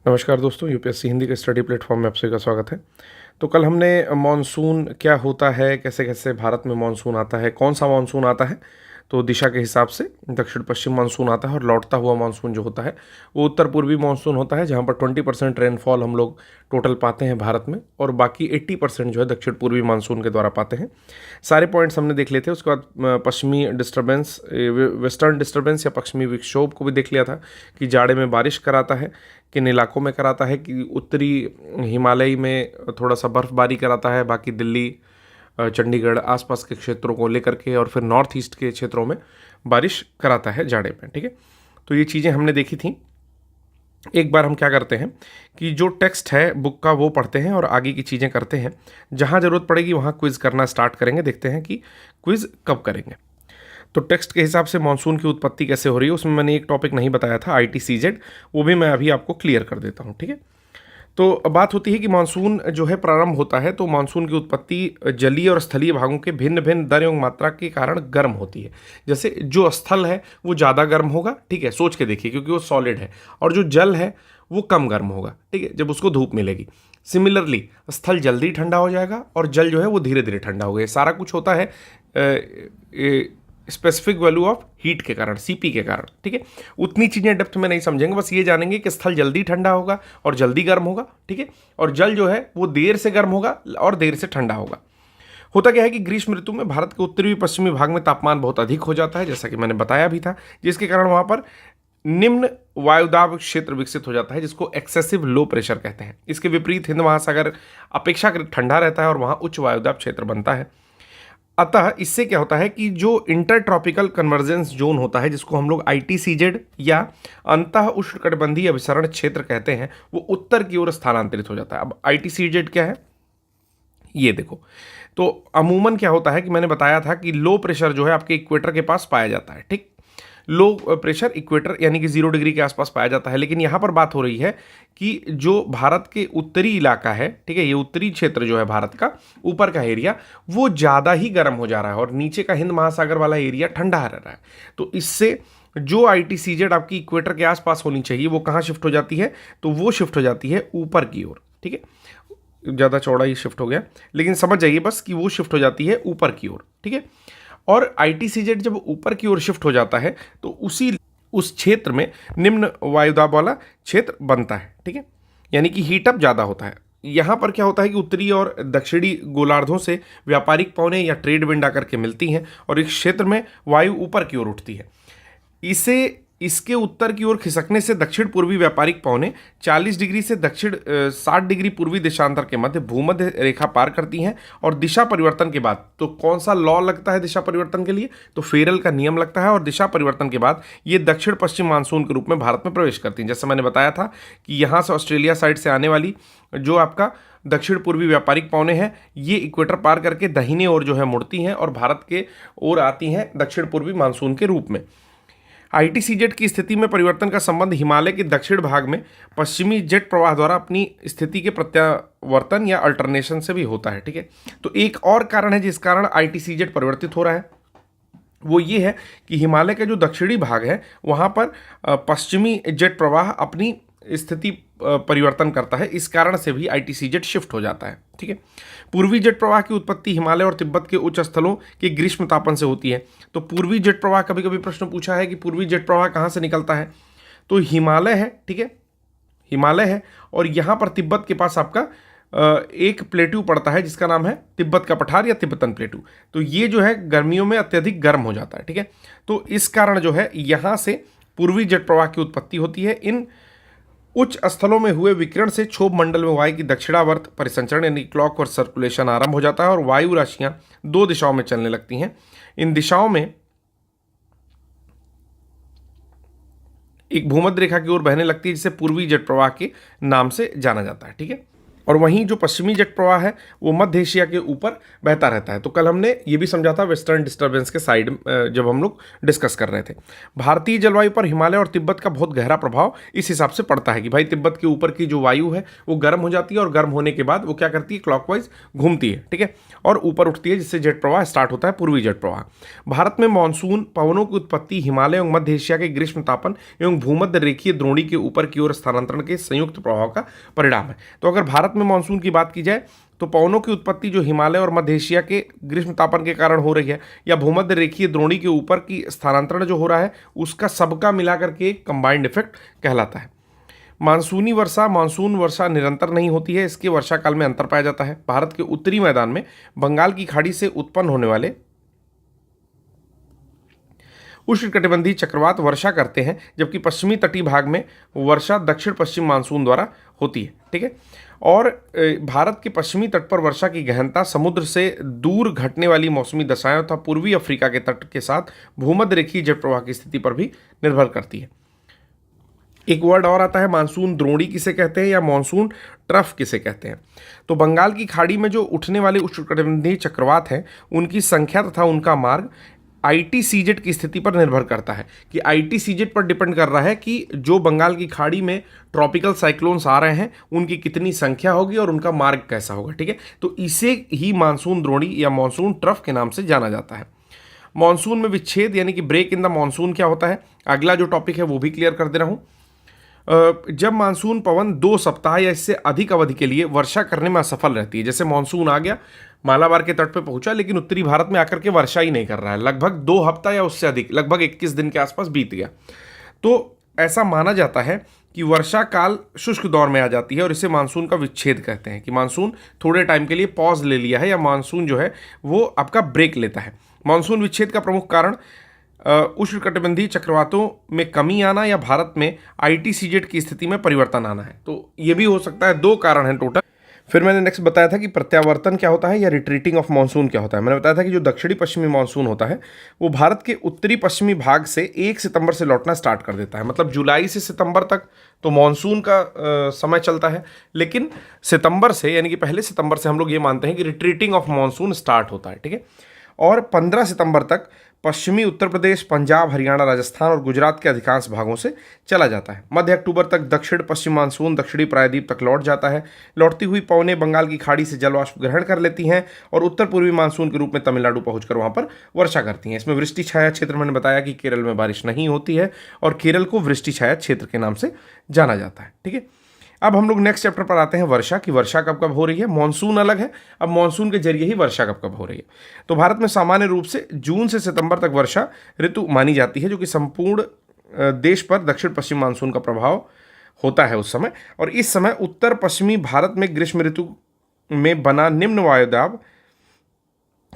नमस्कार दोस्तों, यूपीएससी हिंदी के स्टडी प्लेटफॉर्म में आप सभी का स्वागत है। तो कल हमने मॉनसून क्या होता है, कैसे कैसे भारत में मॉनसून आता है, कौन सा मॉनसून आता है, तो दिशा के हिसाब से दक्षिण पश्चिम मानसून आता है और लौटता हुआ मानसून जो होता है वो उत्तर पूर्वी मानसून होता है, जहाँ पर 20% रेनफॉल हम लोग टोटल पाते हैं भारत में, और बाकी 80% जो है दक्षिण पूर्वी मानसून के द्वारा पाते हैं। सारे पॉइंट्स हमने देख लिए थे। उसके बाद पश्चिमी डिस्टर्बेंस, वेस्टर्न डिस्टर्बेंस या पश्चिमी विक्षोभ को भी देख लिया था कि जाड़े में बारिश कराता है, किन इलाकों में कराता है, कि उत्तरी हिमालय में थोड़ा सा बर्फबारी कराता है, बाकी दिल्ली, चंडीगढ़ आसपास के क्षेत्रों को लेकर के, और फिर नॉर्थ ईस्ट के क्षेत्रों में बारिश कराता है जाड़े में। ठीक है, तो ये चीज़ें हमने देखी थी। एक बार हम क्या करते हैं कि जो टेक्स्ट है बुक का वो पढ़ते हैं और आगे की चीज़ें करते हैं। जहाँ ज़रूरत पड़ेगी वहाँ क्विज़ करना स्टार्ट करेंगे, देखते हैं कि क्विज़ कब करेंगे। तो टेक्स्ट के हिसाब से मानसून की उत्पत्ति कैसे हो रही है, उसमें मैंने एक टॉपिक नहीं बताया था, ITCZ, वो भी मैं अभी आपको क्लियर कर देता हूँ। ठीक है, तो बात होती है कि मानसून जो है प्रारंभ होता है, तो मानसून की उत्पत्ति जलीय और स्थलीय भागों के भिन्न भिन्न दर एवं मात्रा के कारण गर्म होती है। जैसे जो स्थल है वो ज़्यादा गर्म होगा, ठीक है, सोच के देखिए, क्योंकि वो सॉलिड है, और जो जल है वो कम गर्म होगा, ठीक है, जब उसको धूप मिलेगी। सिमिलरली स्थल जल्दी ठंडा हो जाएगा और जल जो है वो धीरे धीरे ठंडा होगा। ये सारा कुछ होता है स्पेसिफिक वैल्यू ऑफ हीट के कारण, CP के कारण। ठीक है, उतनी चीज़ें डेप्थ में नहीं समझेंगे, बस ये जानेंगे कि स्थल जल्दी ठंडा होगा और जल्दी गर्म होगा, ठीक है, और जल जो है वो देर से गर्म होगा और देर से ठंडा होगा। होता क्या है कि ग्रीष्म ऋतु में भारत के उत्तरी पश्चिमी भाग में तापमान बहुत अधिक हो जाता है, जैसा कि मैंने बताया भी था, जिसके कारण वहाँ पर निम्न वायुदाब क्षेत्र विकसित हो जाता है, जिसको एक्सेसिव लो प्रेशर कहते हैं। इसके विपरीत हिंद महासागर अपेक्षाकृत ठंडा रहता है और वहाँ उच्च वायुदाब क्षेत्र बनता है। अतः इससे क्या होता है कि जो इंटर ट्रॉपिकल कन्वर्जेंस जोन होता है, जिसको हम लोग ITCZ या अंतः उष्णकटिबंधीय अभिसरण क्षेत्र कहते हैं, वो उत्तर की ओर स्थानांतरित हो जाता है। अब ITCZ क्या है ये देखो। तो अमूमन क्या होता है कि मैंने बताया था कि लो प्रेशर जो है आपके इक्वेटर के पास पाया जाता है। ठीक, लो प्रेशर इक्वेटर यानी कि 0 डिग्री के आसपास पाया जाता है। लेकिन यहाँ पर बात हो रही है कि जो भारत के उत्तरी इलाका है, ठीक है, ये उत्तरी क्षेत्र जो है भारत का, ऊपर का एरिया वो ज़्यादा ही गर्म हो जा रहा है और नीचे का हिंद महासागर वाला एरिया ठंडा रह रहा है। तो इससे जो ITCZ आपकी इक्वेटर के आसपास होनी चाहिए वो कहाँ शिफ्ट हो जाती है, तो वो शिफ्ट हो जाती है ऊपर की ओर। ठीक है, ज़्यादा चौड़ा ही शिफ्ट हो गया, लेकिन समझ जाइए बस कि वो शिफ्ट हो जाती है ऊपर की ओर। ठीक है, और ITCZ जब ऊपर की ओर शिफ्ट हो जाता है तो उस क्षेत्र में निम्न वायुदाब वाला क्षेत्र बनता है। ठीक है, यानी कि हीटअप ज़्यादा होता है। यहाँ पर क्या होता है कि उत्तरी और दक्षिणी गोलार्धों से व्यापारिक पवनें या ट्रेड विंड आकर के मिलती हैं और इस क्षेत्र में वायु ऊपर की ओर उठती है। इसके उत्तर की ओर खिसकने से दक्षिण पूर्वी व्यापारिक पवनें 40 डिग्री से दक्षिण 60 डिग्री पूर्वी देशांतर के मध्य भूमध्य रेखा पार करती हैं, और दिशा परिवर्तन के बाद तो कौन सा लॉ लगता है दिशा परिवर्तन के लिए, तो फेरल का नियम लगता है, और दिशा परिवर्तन के बाद ये दक्षिण पश्चिम मानसून के रूप में भारत में प्रवेश करती हैं। जैसे मैंने बताया था कि यहाँ से ऑस्ट्रेलिया साइड से आने वाली जो आपका दक्षिण पूर्वी व्यापारिक पवनें हैं, ये इक्वेटर पार करके दाहिने ओर जो है मुड़ती हैं और भारत के ओर आती हैं दक्षिण पूर्वी मानसून के रूप में। ITCZ की स्थिति में परिवर्तन का संबंध हिमालय के दक्षिण भाग में पश्चिमी जेट प्रवाह द्वारा अपनी स्थिति के प्रत्यावर्तन या अल्टरनेशन से भी होता है। ठीक है, तो एक और कारण है जिस कारण ITCZ परिवर्तित हो रहा है, वो ये है कि हिमालय का जो दक्षिणी भाग है वहाँ पर पश्चिमी जेट प्रवाह अपनी स्थिति परिवर्तन करता है, इस कारण से भी ITCZ शिफ्ट हो जाता है। ठीक है, पूर्वी जेट प्रवाह की उत्पत्ति हिमालय और तिब्बत के उच्च स्थलों के ग्रीष्म तापन से होती है। तो पूर्वी जेट प्रवाह, कभी कभी प्रश्न पूछा है कि पूर्वी जेट प्रवाह कहाँ से निकलता है, तो हिमालय है। ठीक है, हिमालय है और यहाँ पर तिब्बत के पास आपका एक प्लेट्यू पड़ता है जिसका नाम है तिब्बत का पठार या तिब्बतन प्लेट्यू। तो ये जो है गर्मियों में अत्यधिक गर्म हो जाता है। ठीक है, तो इस कारण जो है यहाँ से पूर्वी जेट प्रवाह की उत्पत्ति होती है। इन उच्च स्थलों में हुए विकिरण से क्षोभ मंडल में वायु की दक्षिणावर्त परिसंचरण यानी क्लॉकवर्क सर्कुलेशन आरंभ हो जाता है और वायु राशियां दो दिशाओं में चलने लगती हैं। इन दिशाओं में एक भूमध्य रेखा की ओर बहने लगती है, जिसे पूर्वी जेट प्रवाह के नाम से जाना जाता है। ठीक है, और वहीं जो पश्चिमी जेट प्रवाह है वो मध्य एशिया के ऊपर बहता रहता है। तो कल हमने ये भी समझा था वेस्टर्न डिस्टर्बेंस के साइड जब हम लोग डिस्कस कर रहे थे। भारतीय जलवायु पर हिमालय और तिब्बत का बहुत गहरा प्रभाव इस हिसाब से पड़ता है कि भाई तिब्बत के ऊपर की जो वायु है वो गर्म हो जाती है और गर्म होने के बाद वो क्या करती है, क्लॉकवाइज घूमती है, ठीक है, और ऊपर उठती है, जिससे जेट प्रवाह स्टार्ट होता है, पूर्वी जेट प्रवाह। भारत में मानसून पवनों की उत्पत्ति हिमालय एवं मध्य एशिया के ग्रीष्म तापन एवं भूमध्य रेखीय द्रोणी के ऊपर की ओर स्थानांतरण के संयुक्त प्रभाव का परिणाम है। तो अगर भारत में मानसून की बात की जाए तो पवनों की उत्पत्ति जो हिमालय और मध्य एशिया के ग्रीष्म तापन के कारण हो रही है या भूमध्य रेखीय द्रोणी के ऊपर की स्थानांतरण जो हो रहा है उसका सबका मिलाकर के एक कंबाइंड इफेक्ट कहलाता है। मानसून वर्षा निरंतर नहीं होती है, इसके वर्षा काल में अंतर पाया जाता है। भारत के उत्तरी मैदान में बंगाल की खाड़ी से उत्पन्न होने वाले उष्णकटिबंधीय चक्रवात वर्षा करते हैं, जबकि पश्चिमी तटीय भाग में वर्षा दक्षिण पश्चिम मानसून द्वारा होती है, ठीक है। और भारत के पश्चिमी तट पर वर्षा की गहनता समुद्र से दूर घटने वाली मौसमी दशाएं तथा पूर्वी अफ्रीका के तट के साथ भूमध्य रेखीय जल प्रवाह की स्थिति पर भी निर्भर करती है। एक वर्ड और आता है मानसून द्रोणी किसे कहते हैं या मानसून ट्रफ किसे कहते हैं। तो बंगाल की खाड़ी में जो उठने वाले उष्णकटिबंधीय चक्रवात हैं उनकी संख्या तथा उनका मार्ग ITCZ की स्थिति पर निर्भर करता है कि ITCZ पर डिपेंड कर रहा है कि जो बंगाल की खाड़ी में ट्रॉपिकल साइक्लोन्स आ रहे हैं उनकी कितनी संख्या होगी और उनका मार्ग कैसा होगा, ठीक है। तो इसे ही मानसून द्रोणी या मानसून ट्रफ के नाम से जाना जाता है। मानसून में विच्छेद यानी कि ब्रेक इन द मानसून क्या होता है, अगला जो टॉपिक है वो भी क्लियर कर दे रहा हूँ। जब मानसून पवन 2 सप्ताह या इससे अधिक अवधि के लिए वर्षा करने में असफल रहती है, जैसे मानसून आ गया, मालाबार के तट पे पहुंचा, लेकिन उत्तरी भारत में आकर के वर्षा ही नहीं कर रहा है, लगभग 2 हफ्ता या उससे अधिक, लगभग 21 दिन के आसपास बीत गया, तो ऐसा माना जाता है कि वर्षा काल शुष्क दौर में आ जाती है और इसे मानसून का विच्छेद कहते हैं कि मानसून थोड़े टाइम के लिए पॉज ले लिया है या मानसून जो है वो आपका ब्रेक लेता है। मानसून विच्छेद का प्रमुख कारण उष्णकटिबंधीय चक्रवातों में कमी आना या भारत में ITCZ की स्थिति में परिवर्तन आना है। तो ये भी हो सकता है, 2 कारण हैं टोटल। फिर मैंने नेक्स्ट बताया था कि प्रत्यावर्तन क्या होता है या रिट्रीटिंग ऑफ मानसून क्या होता है। मैंने बताया था कि जो दक्षिणी पश्चिमी मानसून होता है वो भारत के उत्तरी पश्चिमी भाग से 1 सितंबर से लौटना स्टार्ट कर देता है। मतलब जुलाई से सितंबर तक तो मानसून का समय चलता है, लेकिन सितंबर से यानी कि पहले सितंबर से हम लोग ये मानते हैं कि रिट्रीटिंग ऑफ मानसून स्टार्ट होता है, ठीक है। और 15 सितंबर तक पश्चिमी उत्तर प्रदेश, पंजाब, हरियाणा, राजस्थान और गुजरात के अधिकांश भागों से चला जाता है। मध्य अक्टूबर तक दक्षिण पश्चिम मानसून दक्षिणी प्रायद्वीप तक लौट जाता है। लौटती हुई पवनें बंगाल की खाड़ी से जलवाष्प ग्रहण कर लेती हैं और उत्तर पूर्वी मानसून के रूप में तमिलनाडु पहुंचकर वहां पर वर्षा करती हैं। इसमें वृष्टि छाया क्षेत्र, मैंने बताया कि केरल में बारिश नहीं होती है और केरल को वृष्टि छाया क्षेत्र के नाम से जाना जाता है, ठीक है। अब हम लोग नेक्स्ट चैप्टर पर आते हैं वर्षा की वर्षा कब कब हो रही है। मानसून अलग है, अब मानसून के जरिए ही वर्षा कब कब हो रही है। तो भारत में सामान्य रूप से जून से सितंबर तक वर्षा ऋतु मानी जाती है, जो कि संपूर्ण देश पर दक्षिण पश्चिम मानसून का प्रभाव होता है उस समय। और इस समय उत्तर पश्चिमी भारत में ग्रीष्म ऋतु में बना निम्न वायुदाब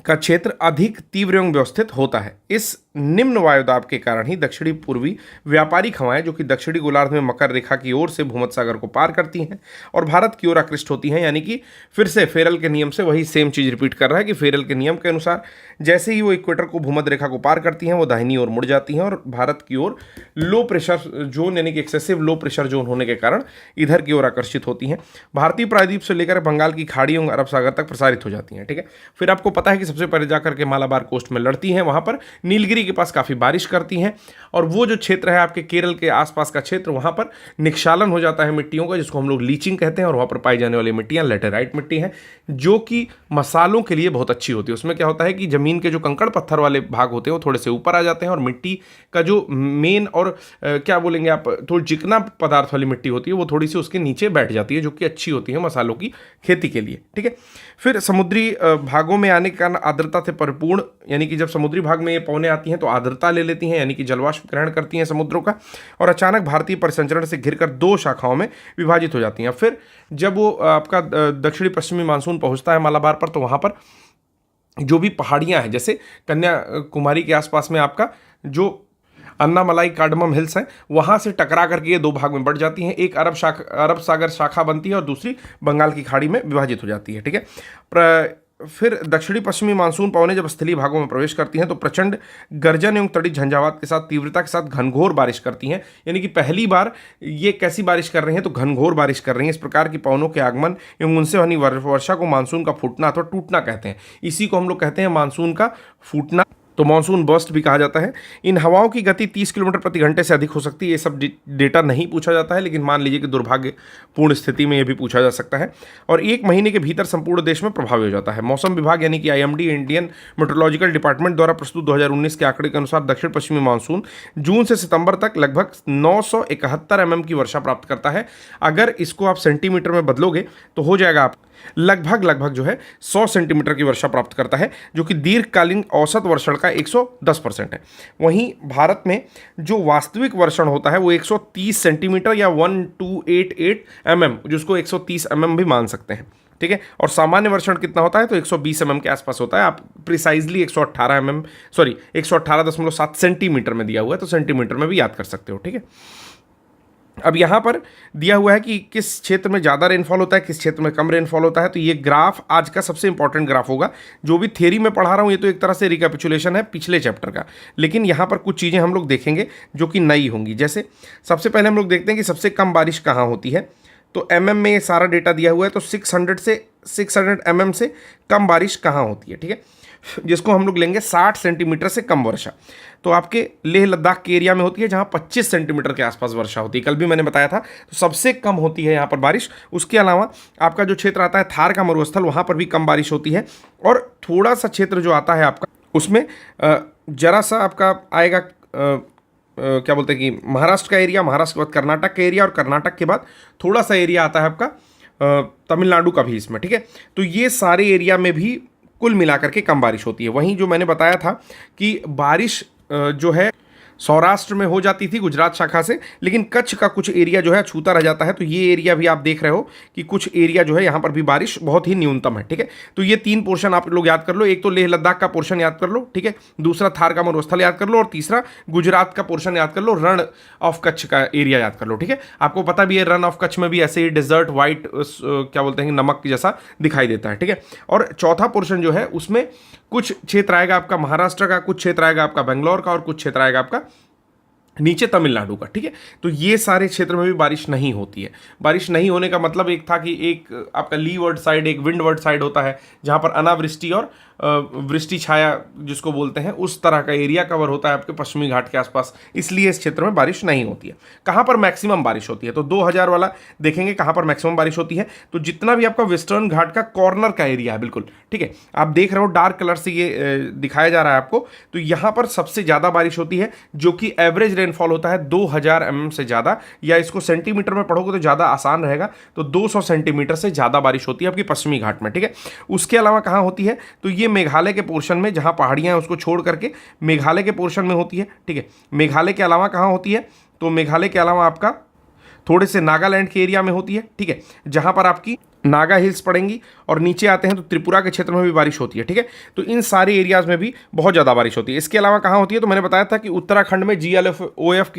का क्षेत्र अधिक तीव्र एवं व्यवस्थित होता है। इस निम्न वायुदाब के कारण ही दक्षिणी पूर्वी व्यापारिक हवाएं जो कि दक्षिणी गोलार्ध में मकर रेखा की ओर से भूमध्य सागर को पार करती हैं और भारत की ओर आकृष्ट होती हैं। यानी कि फिर से फेरल के नियम से वही सेम चीज़ रिपीट कर रहा है कि फेरल के नियम के अनुसार जैसे ही वो इक्वेटर को भूमध्य रेखा को पार करती हैं वो दाहिनी ओर मुड़ जाती हैं और भारत की ओर लो प्रेशर जोन यानी कि एक्सेसिव लो प्रेशर जोन होने के कारण इधर की ओर आकर्षित होती हैं। भारतीय प्रायद्वीप से लेकर बंगाल की खाड़ी एवं अरब सागर तक प्रसारित हो जाती हैं, ठीक है। फिर आपको पता है कि सबसे पहले जाकर के मालाबार कोस्ट में लड़ती हैं, वहां पर नीलगिरी के पास काफ़ी बारिश करती हैं और वो जो क्षेत्र है आपके केरल के आसपास का क्षेत्र, वहां पर निक्षालन हो जाता है मिट्टियों का, जिसको हम लोग लीचिंग कहते हैं। और वहां पर पाई जाने वाली मिट्टियां लैटेराइट मिट्टी है जो कि मसालों के लिए बहुत अच्छी होती है। उसमें क्या होता है कि जमीन के जो कंकड़ पत्थर वाले भाग होते हैं वो थोड़े से ऊपर आ जाते हैं और मिट्टी का जो मेन और क्या बोलेंगे आप, थोड़ी चिकना पदार्थ वाली मिट्टी होती है वो थोड़ी सी उसके नीचे बैठ जाती है, जो कि अच्छी होती है मसालों की खेती के लिए, ठीक है। फिर समुद्री भागों में आने के कारण आर्द्रता से परिपूर्ण, यानी कि जब समुद्री भाग में ये पवनें आती हैं तो आर्द्रता ले लेती हैं, यानी कि जलवाष्प ग्रहण करती हैं समुद्रों का, और अचानक भारतीय परिसंचरण से घिरकर 2 शाखाओं में विभाजित हो जाती हैं। फिर जब वो आपका दक्षिणी पश्चिमी मानसून पहुंचता है मालाबार पर, तो वहां पर जो भी पहाड़ियां हैं, जैसे कन्याकुमारी के आसपास में आपका जो अन्नामलाई कार्डमम हिल्स हैं, वहां से टकरा करके ये 2 भाग में बढ़ जाती हैं। एक अरब सागर शाखा बनती है और दूसरी बंगाल की खाड़ी में विभाजित हो जाती है, ठीक है। फिर दक्षिणी पश्चिमी मानसून पवनें जब स्थलीय भागों में प्रवेश करती हैं तो प्रचंड गर्जन एवं तड़ी झंझावात के साथ तीव्रता के साथ घनघोर बारिश करती हैं। यानी कि पहली बार ये कैसी बारिश कर रही हैं, तो घनघोर बारिश कर रही हैं। इस प्रकार की पवनों के आगमन एवं उनसे होनी वर्षा को मानसून का फूटना अथवा टूटना कहते हैं। इसी को हम लोग कहते हैं मानसून का फूटना, तो मानसून बर्स्ट भी कहा जाता है। इन हवाओं की गति 30 किलोमीटर प्रति घंटे से अधिक हो सकती है। ये सब डेटा नहीं पूछा जाता है, लेकिन मान लीजिए कि दुर्भाग्यपूर्ण स्थिति में ये भी पूछा जा सकता है। और एक महीने के भीतर संपूर्ण देश में प्रभावी हो जाता है। मौसम विभाग यानी कि IMD, इंडियन मेट्रोलॉजिकल डिपार्टमेंट द्वारा प्रस्तुत 2019 के आंकड़े के अनुसार दक्षिण पश्चिमी मानसून जून से सितंबर तक लगभग 971 mm की वर्षा प्राप्त करता है। अगर इसको आप सेंटीमीटर में बदलोगे तो हो जाएगा आप लगभग जो है 100 सेंटीमीटर की वर्षा प्राप्त करता है, जो कि दीर्घकालीन औसत वर्षण का 110% है। वहीं भारत में जो वास्तविक वर्षण होता है वो 130 सेंटीमीटर या 1288 mm, जिसको 130 mm भी मान सकते हैं, ठीक है। और सामान्य वर्षण कितना होता है, तो 120 mm के आसपास होता है। आप प्रिसाइजली 118.7 सेंटीमीटर में दिया हुआ है, तो सेंटीमीटर में भी याद कर सकते हो, ठीक है। अब यहाँ पर दिया हुआ है कि किस क्षेत्र में ज़्यादा रेनफॉल होता है, किस क्षेत्र में कम रेनफॉल होता है। तो ये ग्राफ आज का सबसे इंपॉर्टेंट ग्राफ होगा। जो भी थ्योरी में पढ़ा रहा हूँ ये तो एक तरह से रिकैपिचुलेशन है पिछले चैप्टर का, लेकिन यहाँ पर कुछ चीज़ें हम लोग देखेंगे जो कि नई होंगी। जैसे सबसे पहले हम लोग देखते हैं कि सबसे कम बारिश कहाँ होती है। तो MM में ये सारा डेटा दिया हुआ है, तो 600 mm से कम बारिश कहाँ होती है, ठीक है, जिसको हम लोग लेंगे 60 सेंटीमीटर से कम वर्षा। तो आपके लेह लद्दाख के एरिया में होती है, जहाँ 25 सेंटीमीटर के आसपास वर्षा होती है, कल भी मैंने बताया था। तो सबसे कम होती है यहाँ पर बारिश। उसके अलावा आपका जो क्षेत्र आता है थार का मरुस्थल, वहाँ पर भी कम बारिश होती है। और थोड़ा सा क्षेत्र जो आता है आपका, उसमें जरा सा आपका आएगा क्या बोलते हैं कि महाराष्ट्र का एरिया, महाराष्ट्र के बाद कर्नाटक का एरिया, और कर्नाटक के बाद थोड़ा सा एरिया आता है आपका तमिलनाडु का भी इसमें, ठीक है। तो ये सारे एरिया में भी कुल मिलाकर के कम बारिश होती है। वहीं जो मैंने बताया था कि बारिश जो है सौराष्ट्र में हो जाती थी गुजरात शाखा से, लेकिन कच्छ का कुछ एरिया जो है छूता रह जाता है। तो ये एरिया भी आप देख रहे हो कि कुछ एरिया जो है यहाँ पर भी बारिश बहुत ही न्यूनतम है, ठीक है। तो ये 3 पोर्शन आप लोग याद कर लो। एक तो लेह लद्दाख का पोर्शन याद कर लो, ठीक है, दूसरा थार का मरुस्थल याद कर लो, और तीसरा गुजरात का पोर्शन याद कर लो, रण ऑफ कच्छ का एरिया याद कर लो, ठीक है। आपको पता भी है रण ऑफ कच्छ में भी ऐसे ही डेजर्ट वाइट क्या बोलते हैं नमक जैसा दिखाई देता है, ठीक है। और चौथा पोर्शन जो है उसमें कुछ क्षेत्र आएगा आपका महाराष्ट्र का, कुछ क्षेत्र आएगा आपका बेंगलोर का, और कुछ क्षेत्र आएगा आपका नीचे तमिलनाडु का, ठीक है। तो ये सारे क्षेत्र में भी बारिश नहीं होती है। बारिश नहीं होने का मतलब एक था कि एक आपका लीवर्ड साइड, एक विंडवर्ड साइड होता है, जहाँ पर अनावृष्टि और वृष्टि छाया जिसको बोलते हैं, उस तरह का एरिया कवर होता है आपके पश्चिमी घाट के आसपास, इसलिए इस क्षेत्र में बारिश नहीं होती है। कहाँ पर मैक्सिमम बारिश होती है, तो 2000 वाला देखेंगे कहाँ पर मैक्सिमम बारिश होती है। तो जितना भी आपका वेस्टर्न घाट का कॉर्नर का एरिया है, बिल्कुल ठीक है, आप देख रहे हो डार्क कलर से ये दिखाया जा रहा है आपको, तो यहाँ पर सबसे ज़्यादा बारिश होती है, जो कि एवरेज रेनफॉल होता है 2000 mm से ज़्यादा, या इसको सेंटीमीटर में पढ़ोगे तो ज़्यादा आसान रहेगा, तो 200 सेंटीमीटर से ज़्यादा बारिश होती है आपकी पश्चिमी घाट में, ठीक है। उसके अलावा कहाँ होती है, तो ये मेघालय के पोर्शन में, जहाँ पहाड़ियाँ हैं उसको छोड़ करके मेघालय के पोर्शन में होती है, ठीक है। मेघालय के अलावा कहाँ होती है, तो मेघालय के अलावा आपका थोड़े से नागालैंड के एरिया में होती है, ठीक है, जहाँ पर आपकी नागा हिल्स पड़ेंगी, और नीचे आते हैं तो त्रिपुरा के क्षेत्र में भी बारिश होती है, ठीक है। तो इन सारे एरियाज में भी बहुत ज़्यादा बारिश होती है। इसके अलावा कहाँ होती है, तो मैंने बताया था कि उत्तराखंड में GLOF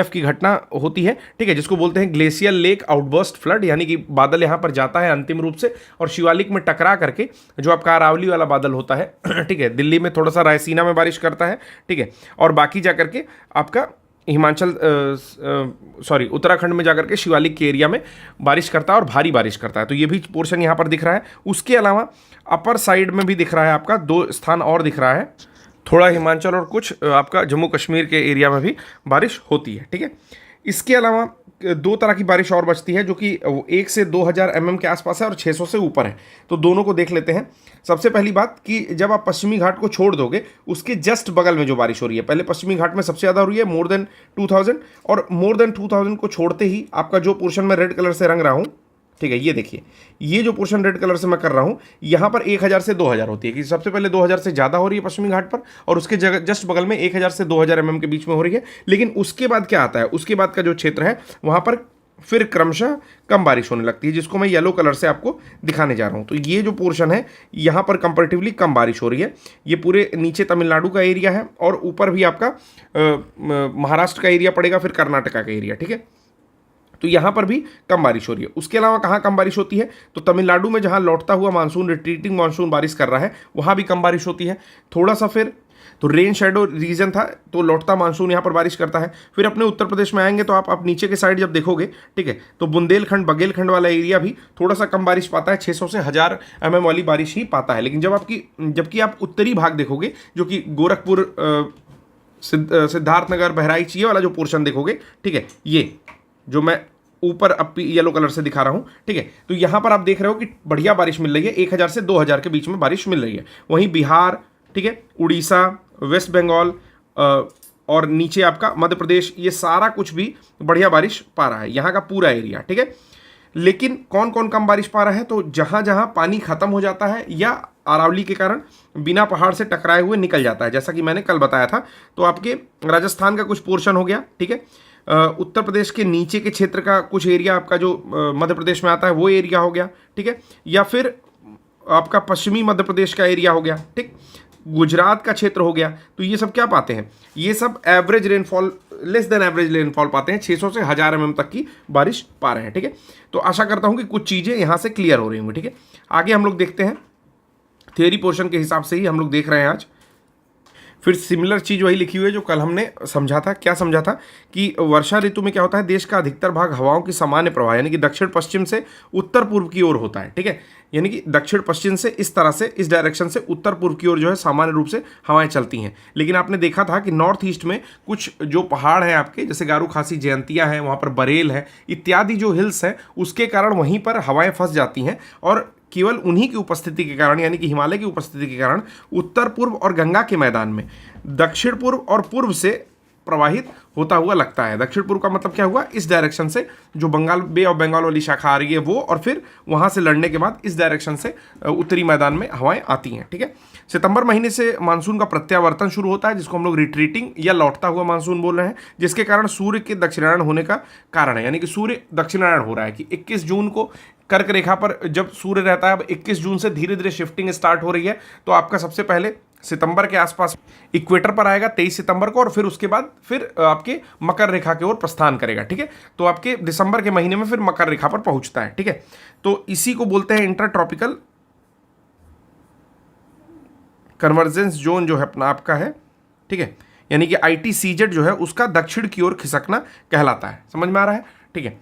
की घटना होती है, ठीक है, जिसको बोलते हैं ग्लेशियल लेक आउटबर्स्ट फ्लड, यानी कि बादल यहाँ पर जाता है अंतिम रूप से और शिवालिक में टकरा करके, जो आपका अरावली वाला बादल होता है ठीक है, दिल्ली में थोड़ा सा रायसीना में बारिश करता है, ठीक है, और बाकी जा करके आपका हिमाचल उत्तराखंड में जाकर के शिवालिक के एरिया में बारिश करता है और भारी बारिश करता है। तो ये भी पोर्शन यहाँ पर दिख रहा है। उसके अलावा अपर साइड में भी दिख रहा है आपका, 2 स्थान और दिख रहा है, थोड़ा हिमाचल और कुछ आपका जम्मू कश्मीर के एरिया में भी बारिश होती है, ठीक है। इसके अलावा 2 तरह की बारिश और बचती है, जो कि 1 से 2000 mm के आसपास है और 600 से ऊपर है। तो दोनों को देख लेते हैं। सबसे पहली बात कि जब आप पश्चिमी घाट को छोड़ दोगे, उसके जस्ट बगल में जो बारिश हो रही है, पहले पश्चिमी घाट में सबसे ज़्यादा हो रही है मोर देन 2000, और मोर देन 2000 को छोड़ते ही आपका जो पोर्शन में रेड कलर से रंग रहा हूँ, ठीक है, ये देखिए, ये जो पोर्शन रेड कलर से मैं कर रहा हूँ, यहाँ पर 1000 से 2000 होती है, कि सबसे पहले 2000 से ज़्यादा हो रही है पश्चिमी घाट पर, और उसके जस्ट बगल में 1000 से 2000 mm के बीच में हो रही है। लेकिन उसके बाद क्या आता है, उसके बाद का जो क्षेत्र है वहाँ पर फिर क्रमशः कम बारिश होने लगती है, जिसको मैं येलो कलर से आपको दिखाने जा रहा हूँ। तो ये जो पोर्शन है यहाँ पर कंपैरेटिवली कम बारिश हो रही है। ये पूरे नीचे तमिलनाडु का एरिया है, और ऊपर भी आपका महाराष्ट्र का एरिया पड़ेगा, फिर कर्नाटका का एरिया, ठीक है। तो यहाँ पर भी कम बारिश हो रही है। उसके अलावा कहाँ कम बारिश होती है, तो तमिलनाडु में जहाँ लौटता हुआ मानसून, रिट्रीटिंग मानसून बारिश कर रहा है, वहाँ भी कम बारिश होती है थोड़ा सा। फिर तो रेन शेडो रीजन था, तो लौटता मानसून यहाँ पर बारिश करता है। फिर अपने उत्तर प्रदेश में आएंगे तो आप नीचे के साइड जब देखोगे, ठीक है, तो बुंदेलखंड बघेलखंड वाला एरिया भी थोड़ा सा कम बारिश पाता है, 600 से 1000 mm वाली बारिश ही पाता है। लेकिन जबकि आप उत्तरी भाग देखोगे, जो कि गोरखपुर, सिद्धार्थनगर, बहराइच, ये वाला जो पोर्शन देखोगे, ठीक है, ये जो मैं ऊपर अब येलो कलर से दिखा रहा हूं, ठीक है, तो यहां पर आप देख रहे हो कि बढ़िया बारिश मिल रही है, 1000 से 2000 के बीच में बारिश मिल रही है। वहीं बिहार, ठीक है, उड़ीसा, वेस्ट बंगाल और नीचे आपका मध्य प्रदेश, ये सारा कुछ भी बढ़िया बारिश पा रहा है, यहाँ का पूरा एरिया, ठीक है। लेकिन कौन कौन कम बारिश पा रहा है, तो जहां जहां पानी खत्म हो जाता है या अरावली के कारण बिना पहाड़ से टकराए हुए निकल जाता है, जैसा कि मैंने कल बताया था, तो आपके राजस्थान का कुछ पोर्शन हो गया, ठीक है, उत्तर प्रदेश के नीचे के क्षेत्र का कुछ एरिया आपका जो मध्य प्रदेश में आता है वो एरिया हो गया, ठीक है, या फिर आपका पश्चिमी मध्य प्रदेश का एरिया हो गया, ठीक, गुजरात का क्षेत्र हो गया। तो ये सब क्या पाते हैं, ये सब average rainfall, less than average rainfall पाते हैं, 600 से 1000 mm तक की बारिश पा रहे हैं, ठीक है। तो आशा करता हूं कि कुछ चीज़ें यहां से क्लियर हो रही होंगी, ठीक है। आगे हम लोग देखते हैं, थियरी पोर्शन के हिसाब से ही हम लोग देख रहे हैं आज। फिर सिमिलर चीज़ वही लिखी हुई है जो कल हमने समझा था। क्या समझा था कि वर्षा ऋतु में क्या होता है, देश का अधिकतर भाग हवाओं की सामान्य प्रवाह यानी कि दक्षिण पश्चिम से उत्तर पूर्व की ओर होता है, ठीक है, यानी कि दक्षिण पश्चिम से इस तरह से, इस डायरेक्शन से उत्तर पूर्व की ओर जो है सामान्य रूप से हवाएं चलती हैं। लेकिन आपने देखा था कि नॉर्थ ईस्ट में कुछ जो पहाड़ हैं आपके, जैसे गारू खासी जयंतिया है, वहाँ पर बरेल है इत्यादि जो हिल्स हैं, उसके कारण वहीं पर हवाएं फंस जाती हैं और केवल उन्हीं की उपस्थिति के कारण, यानी कि हिमालय की उपस्थिति के कारण, उत्तर पूर्व और गंगा के मैदान में दक्षिण पूर्व और पूर्व से प्रवाहित होता हुआ लगता है। दक्षिण पूर्व का मतलब क्या हुआ, इस डायरेक्शन से जो बंगाल, बे ऑफ बंगाल वाली शाखा आ रही है वो, और फिर वहां से लड़ने के बाद इस डायरेक्शन से उत्तरी मैदान में हवाएं आती हैं, ठीक है। सितंबर महीने से मानसून का प्रत्यावर्तन शुरू होता है, जिसको हम लोग रिट्रीटिंग या लौटता हुआ मानसून बोल रहे हैं, जिसके कारण सूर्य के दक्षिणायन होने का कारण है, यानी कि सूर्य दक्षिणायन हो रहा है कि 21 जून को कर्क रेखा पर जब सूर्य रहता है, अब 21 जून से धीरे धीरे शिफ्टिंग स्टार्ट हो रही है। तो आपका सबसे पहले सितंबर के आसपास इक्वेटर पर आएगा 23 सितंबर को, और फिर उसके बाद फिर आपके मकर रेखा की ओर प्रस्थान करेगा, ठीक है। तो आपके दिसंबर के महीने में फिर मकर रेखा पर पहुंचता है, ठीक है। तो इसी को बोलते हैं इंटर ट्रॉपिकल कन्वर्जेंस जोन जो है अपना आपका है, ठीक है, यानी कि ITCZ जो है उसका दक्षिण की ओर खिसकना कहलाता है। समझ में आ रहा है, ठीक है।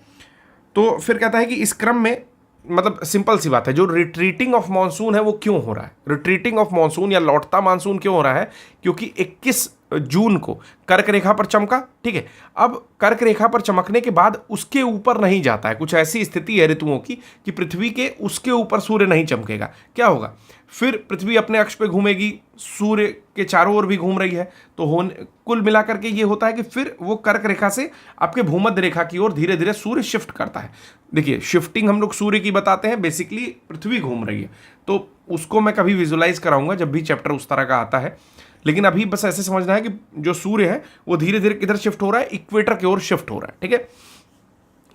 तो फिर कहता है कि इस क्रम में, मतलब सिंपल सी बात है, जो रिट्रीटिंग ऑफ मानसून है वो क्यों हो रहा है, रिट्रीटिंग ऑफ मानसून या लौटता मानसून क्यों हो रहा है, क्योंकि 21 जून को कर्क रेखा पर चमका, ठीक है। अब कर्क रेखा पर चमकने के बाद उसके ऊपर नहीं जाता है, कुछ ऐसी स्थिति है ऋतुओं की कि पृथ्वी के उसके ऊपर सूर्य नहीं चमकेगा। क्या होगा, फिर पृथ्वी अपने अक्ष पे घूमेगी, सूर्य के चारों ओर भी घूम रही है, तो कुल मिलाकर के ये होता है कि फिर वो कर्क रेखा से आपके भूमध्य रेखा की ओर धीरे धीरे सूर्य शिफ्ट करता है। देखिए, शिफ्टिंग हम लोग सूर्य की बताते हैं, बेसिकली पृथ्वी घूम रही है, तो उसको मैं कभी विजुलाइज कराऊंगा जब भी चैप्टर उस तरह का आता है। लेकिन अभी बस ऐसे समझना है कि जो सूर्य है वो धीरे धीरे किधर शिफ्ट हो रहा है, इक्वेटर की ओर शिफ्ट हो रहा है, ठीक है,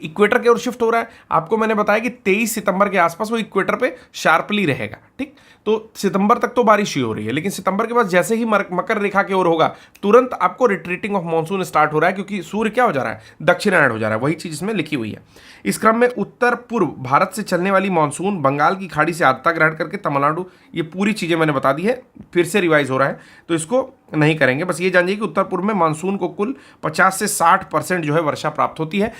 इक्वेटर की ओर शिफ्ट हो रहा है। आपको मैंने बताया कि 23 सितंबर के आसपास वो इक्वेटर पे शार्पली रहेगा, ठीक। तो सितंबर तक तो बारिश ही हो रही है, लेकिन सितंबर के बाद जैसे ही मकर रेखा की ओर होगा, तुरंत आपको रिट्रीटिंग ऑफ मानसून स्टार्ट हो रहा है, क्योंकि सूर्य क्या हो जा रहा है, दक्षिणायन हो जा रहा है। वही चीज इसमें लिखी हुई है। इस क्रम में उत्तर पूर्व भारत से चलने वाली मानसून बंगाल की खाड़ी से आद्रता ग्रहण करके तमिलनाडु, ये पूरी चीजें मैंने बता दी है, फिर से रिवाइज हो रहा है तो इसको नहीं करेंगे। बस ये जानिए कि उत्तर पूर्व में मानसून को कुल 50 से 60% जो है वर्षा प्राप्त होती है।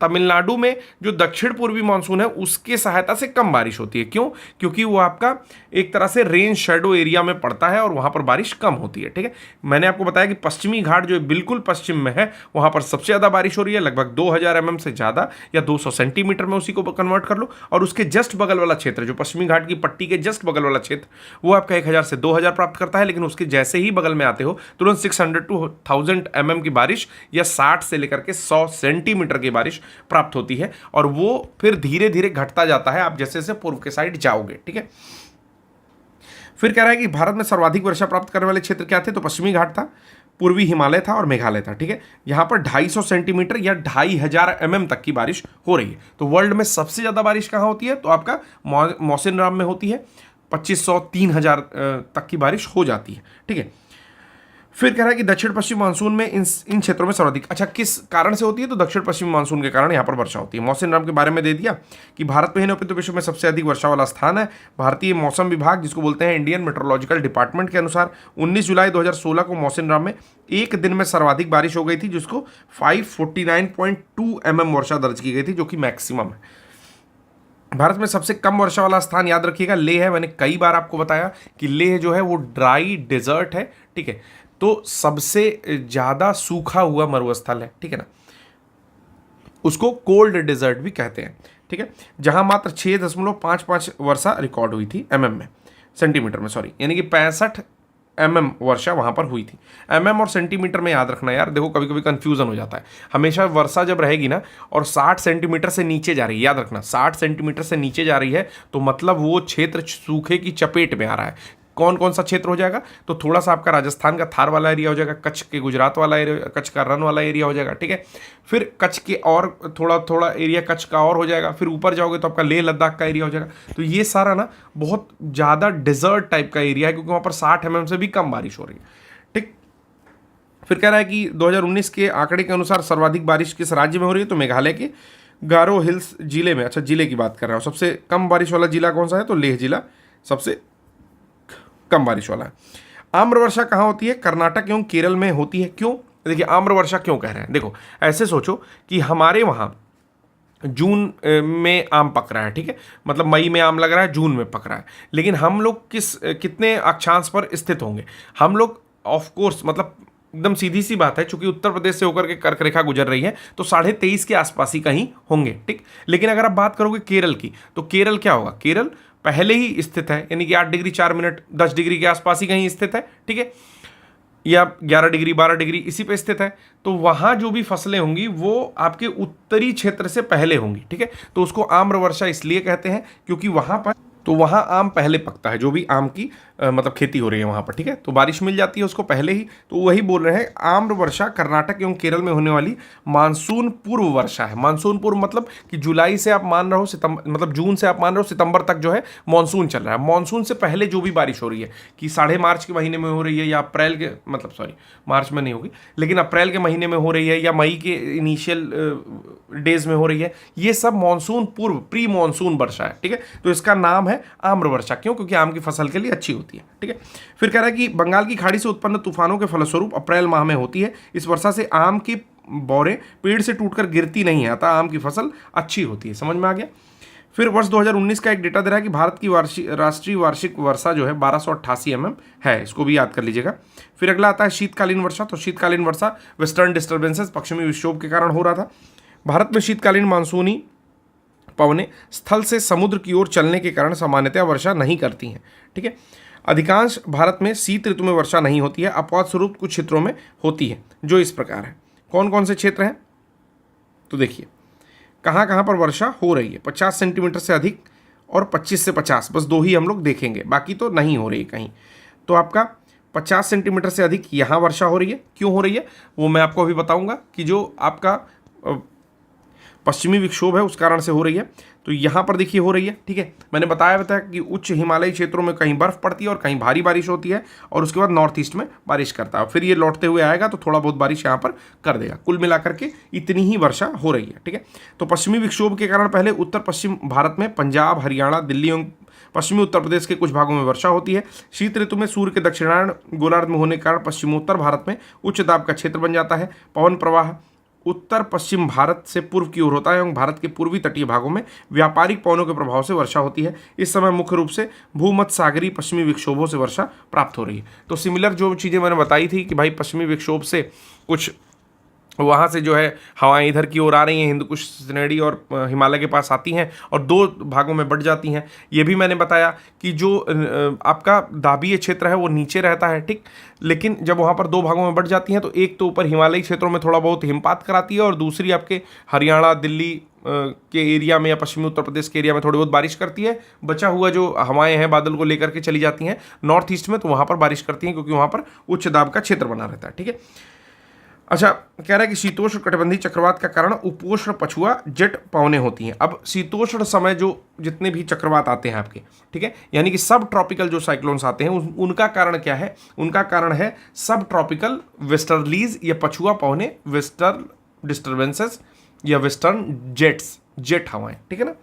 तमिलनाडु में जो दक्षिण पूर्वी मानसून है उसके सहायता से कम बारिश होती है। क्यों? क्योंकि वो आपका एक तरह से रेन शेडो एरिया में पड़ता है और वहां पर बारिश कम होती है, ठीक है। मैंने आपको बताया कि पश्चिमी घाट जो बिल्कुल पश्चिम में है वहां पर सबसे ज्यादा बारिश हो रही है, लगभग 2000 mm से ज्यादा, या 200 सेंटीमीटर में उसी को कन्वर्ट कर लो। और उसके जस्ट बगल वाला क्षेत्र, जो पश्चिमी घाट की पट्टी के जस्ट बगल वाला क्षेत्र, वो आपका 1000 से 2000 प्राप्त करता है। लेकिन उसके जैसे ही बगल में आते हो तुरंत 600 to 1000 mm की बारिश, या 60 से लेकर के 100 सेंटीमीटर की बारिश प्राप्त होती है, और वो फिर धीरे धीरे घटता जाता है आप जैसे जैसे पूर्व के साइड जाओगे, ठीक है। फिर कह रहा है कि भारत में सर्वाधिक वर्षा प्राप्त करने वाले क्षेत्र क्या थे, तो पश्चिमी घाट था, पूर्वी हिमालय था और मेघालय था, ठीक है। यहां पर 250 सेंटीमीटर या 2500 mm तक की बारिश हो रही है। तो वर्ल्ड में सबसे ज्यादा बारिश कहां होती है, तो आपका मौसिनराम में होती है, 2500-3000 तक की बारिश हो जाती है, ठीक है। फिर कह रहा है कि दक्षिण पश्चिम मानसून में इन क्षेत्रों में सर्वाधिक, अच्छा किस कारण से होती है, तो दक्षिण पश्चिमी मानसून के कारण यहाँ पर वर्षा होती है। मौसम नाम के बारे में दे दिया कि भारत में ही नहीं तो विश्व में सबसे अधिक वर्षा वाला स्थान है। भारतीय मौसम विभाग जिसको बोलते हैं इंडियन मेट्रोलॉजिकल डिपार्टमेंट के अनुसार 19 जुलाई 2016 को मौसिनराम में एक दिन में सर्वाधिक बारिश हो गई थी, जिसको 549.2 mm वर्षा दर्ज की गई थी, जो कि मैक्सिमम है। भारत में सबसे कम वर्षा वाला स्थान याद रखिएगा लेह है। मैंने कई बार आपको बताया कि लेह जो है वो ड्राई डेजर्ट है, ठीक है, तो सबसे ज़्यादा सूखा हुआ मरुस्थल है, ठीक है ना, उसको कोल्ड डेजर्ट भी कहते हैं, ठीक है, जहां मात्र 6.55 वर्षा रिकॉर्ड हुई थी सेंटीमीटर में, सॉरी, यानी कि 65 वर्षा वहां पर हुई थी। और सेंटीमीटर में याद रखना यार, देखो कभी कभी कंफ्यूजन हो जाता है। हमेशा वर्षा जब रहेगी ना और 60 सेंटीमीटर से नीचे जा रही है, याद रखना 60 सेंटीमीटर से नीचे जा रही है, तो मतलब वो क्षेत्र सूखे की चपेट में आ रहा है। कौन कौन सा क्षेत्र हो जाएगा, तो थोड़ा सा आपका राजस्थान का थार वाला एरिया हो जाएगा, कच्छ के गुजरात वाला एरिया, कच्छ का रन वाला एरिया हो जाएगा, ठीक है, फिर कच्छ के और थोड़ा एरिया कच्छ का और हो जाएगा, फिर ऊपर जाओगे तो आपका लेह लद्दाख का एरिया हो जाएगा। तो ये सारा ना बहुत ज़्यादा डेजर्ट टाइप का एरिया है, क्योंकि वहाँ पर 60 mm से भी कम बारिश हो रही है, ठीक। फिर कह रहा है कि 2019 के आंकड़े के अनुसार सर्वाधिक बारिश किस राज्य में हो रही है, तो मेघालय के गारो हिल्स जिले में। अच्छा, जिले की बात कर रहा हूँ। सबसे कम बारिश वाला जिला कौन सा है, तो लेह जिला सबसे कम बारिश वाला है। आम्र वर्षा कहाँ होती है, कर्नाटक एवं केरल में होती है। क्यों, देखिए आम्र वर्षा क्यों कह रहे हैं, देखो ऐसे सोचो कि हमारे वहाँ जून में आम पक रहा है, ठीक है, मतलब मई में आम लग रहा है, जून में पक रहा है, लेकिन हम लोग कितने अक्षांश पर स्थित होंगे, हम लोग ऑफ कोर्स, मतलब एकदम सीधी सी बात है, चूंकि उत्तर प्रदेश से होकर के कर्क रेखा गुजर रही है तो 23.5 के आसपास ही कहीं होंगे, ठीक। लेकिन अगर आप बात करोगे केरल की, तो केरल क्या होगा, केरल पहले ही स्थित है, यानी कि 8 डिग्री 4 मिनट 10 डिग्री के आसपास ही कहीं स्थित है, ठीक है, या 11 डिग्री 12 डिग्री इसी पे स्थित है। तो वहाँ जो भी फसलें होंगी वो आपके उत्तरी क्षेत्र से पहले होंगी, ठीक है। तो उसको आम्र वर्षा इसलिए कहते हैं क्योंकि वहाँ आम पहले पकता है, जो भी आम की मतलब खेती हो रही है वहाँ पर, ठीक है, तो बारिश मिल जाती है उसको पहले ही। तो वही बोल रहे हैं आम्र वर्षा कर्नाटक एवं केरल में होने वाली मानसून पूर्व वर्षा है। मानसून पूर्व मतलब कि जुलाई से आप मान रहे हो सितंबर, मतलब जून से आप मान रहे हो सितंबर तक जो है मानसून चल रहा है। मानसून से पहले जो भी बारिश हो रही है, कि मार्च के महीने में हो रही है या अप्रैल के, मतलब सॉरी मार्च में नहीं होगी, लेकिन अप्रैल के महीने में हो रही है या मई के इनिशियल डेज में हो रही है, ये सब मानसून पूर्व प्री मानसून वर्षा है, ठीक है। तो इसका नाम है आम्र वर्षा। क्यों, क्योंकि आम की फसल के लिए अच्छी होती है, ठीक है। फिर कह रहा है कि बंगाल की खाड़ी से उत्पन्न तूफानों के फलस्वरूप अप्रैल माह में होती है। इस वर्षा से आम की बौरें पेड़ से टूटकर गिरती नहीं है, अतः आम की फसल अच्छी होती है। समझ में आ गया। फिर वर्ष 2019 का एक डेटा दे रहा है कि भारत की राष्ट्रीय वार्षिक वर्षा जो है 1288 mm है, इसको भी याद कर लीजिएगा। फिर अगला आता है शीतकालीन वर्षा। तो शीतकालीन वर्षा वेस्टर्न डिस्टर्बेंसेस, पश्चिमी विक्षोभ के कारण हो रहा था। भारत में शीतकालीन मानसूनी पवनें स्थल से समुद्र की ओर चलने के कारण सामान्यतः वर्षा नहीं करती हैं, ठीक है। अधिकांश भारत में शीत ऋतु में वर्षा नहीं होती है, अपवाद स्वरूप कुछ क्षेत्रों में होती है, जो इस प्रकार है। कौन कौन से क्षेत्र हैं, तो देखिए कहाँ कहाँ पर वर्षा हो रही है। 50 सेंटीमीटर से अधिक और 25 से 50, बस दो ही हम लोग देखेंगे, बाकी तो नहीं हो रही है कहीं। तो आपका 50 सेंटीमीटर से अधिक यहाँ वर्षा हो रही है। क्यों हो रही है वो मैं आपको अभी बताऊंगा, कि जो आपका पश्चिमी विक्षोभ है उस कारण से हो रही है। तो यहाँ पर देखिए हो रही है, ठीक है। मैंने बताया कि उच्च हिमालयी क्षेत्रों में कहीं बर्फ पड़ती है और कहीं भारी बारिश होती है, और उसके बाद नॉर्थ ईस्ट में बारिश करता है, फिर ये लौटते हुए आएगा तो थोड़ा बहुत बारिश यहाँ पर कर देगा। कुल मिलाकर के इतनी ही वर्षा हो रही है, ठीक है। तो पश्चिमी विक्षोभ के कारण पहले उत्तर पश्चिम भारत में पंजाब, हरियाणा, दिल्ली एवं पश्चिमी उत्तर प्रदेश के कुछ भागों में वर्षा होती है। शीत ऋतु में सूर्य के दक्षिणायन गोलार्ध में होने के कारण पश्चिमोत्तर भारत में उच्च दाब का क्षेत्र बन जाता है। पवन प्रवाह उत्तर पश्चिम भारत से पूर्व की ओर होता है एवं भारत के पूर्वी तटीय भागों में व्यापारिक पवनों के प्रभाव से वर्षा होती है। इस समय मुख्य रूप से भूमध्य सागरीय पश्चिमी विक्षोभों से वर्षा प्राप्त हो रही है। तो सिमिलर जो चीज़ें मैंने बताई थी कि भाई पश्चिमी विक्षोभ से कुछ वहाँ से जो है हवाएं इधर की ओर आ रही हैं, हिंदुकुश श्रेणी और हिमालय के पास आती हैं और दो भागों में बढ़ जाती हैं। ये भी मैंने बताया कि जो आपका दाबीय क्षेत्र है वो नीचे रहता है, ठीक, लेकिन जब वहाँ पर दो भागों में बढ़ जाती हैं तो एक तो ऊपर हिमालयी क्षेत्रों में थोड़ा बहुत हिमपात कराती है और दूसरी आपके हरियाणा, दिल्ली के एरिया में या पश्चिमी उत्तर प्रदेश के एरिया में थोड़ी बहुत बारिश करती है। बचा हुआ जो हवाएं हैं बादल को लेकर के चली जाती हैं नॉर्थ ईस्ट में, तो वहाँ पर बारिश करती हैं क्योंकि वहाँ पर उच्च दाब का क्षेत्र बना रहता है, ठीक है। अच्छा, कह रहा है कि शीतोष्ण कटिबंधीय चक्रवात का कारण उपोष्ण पछुआ जेट पवनें होती हैं। अब शीतोष्ण समय जो जितने भी चक्रवात आते हैं आपके, ठीक है, यानी कि सब ट्रॉपिकल जो साइक्लोन्स आते हैं उनका कारण क्या है? उनका कारण है सब ट्रॉपिकल वेस्टर्लीज या पछुआ पवनें, वेस्टर्न डिस्टर्बेंसेस या वेस्टर्न जेट हवाएं, ठीक है ना।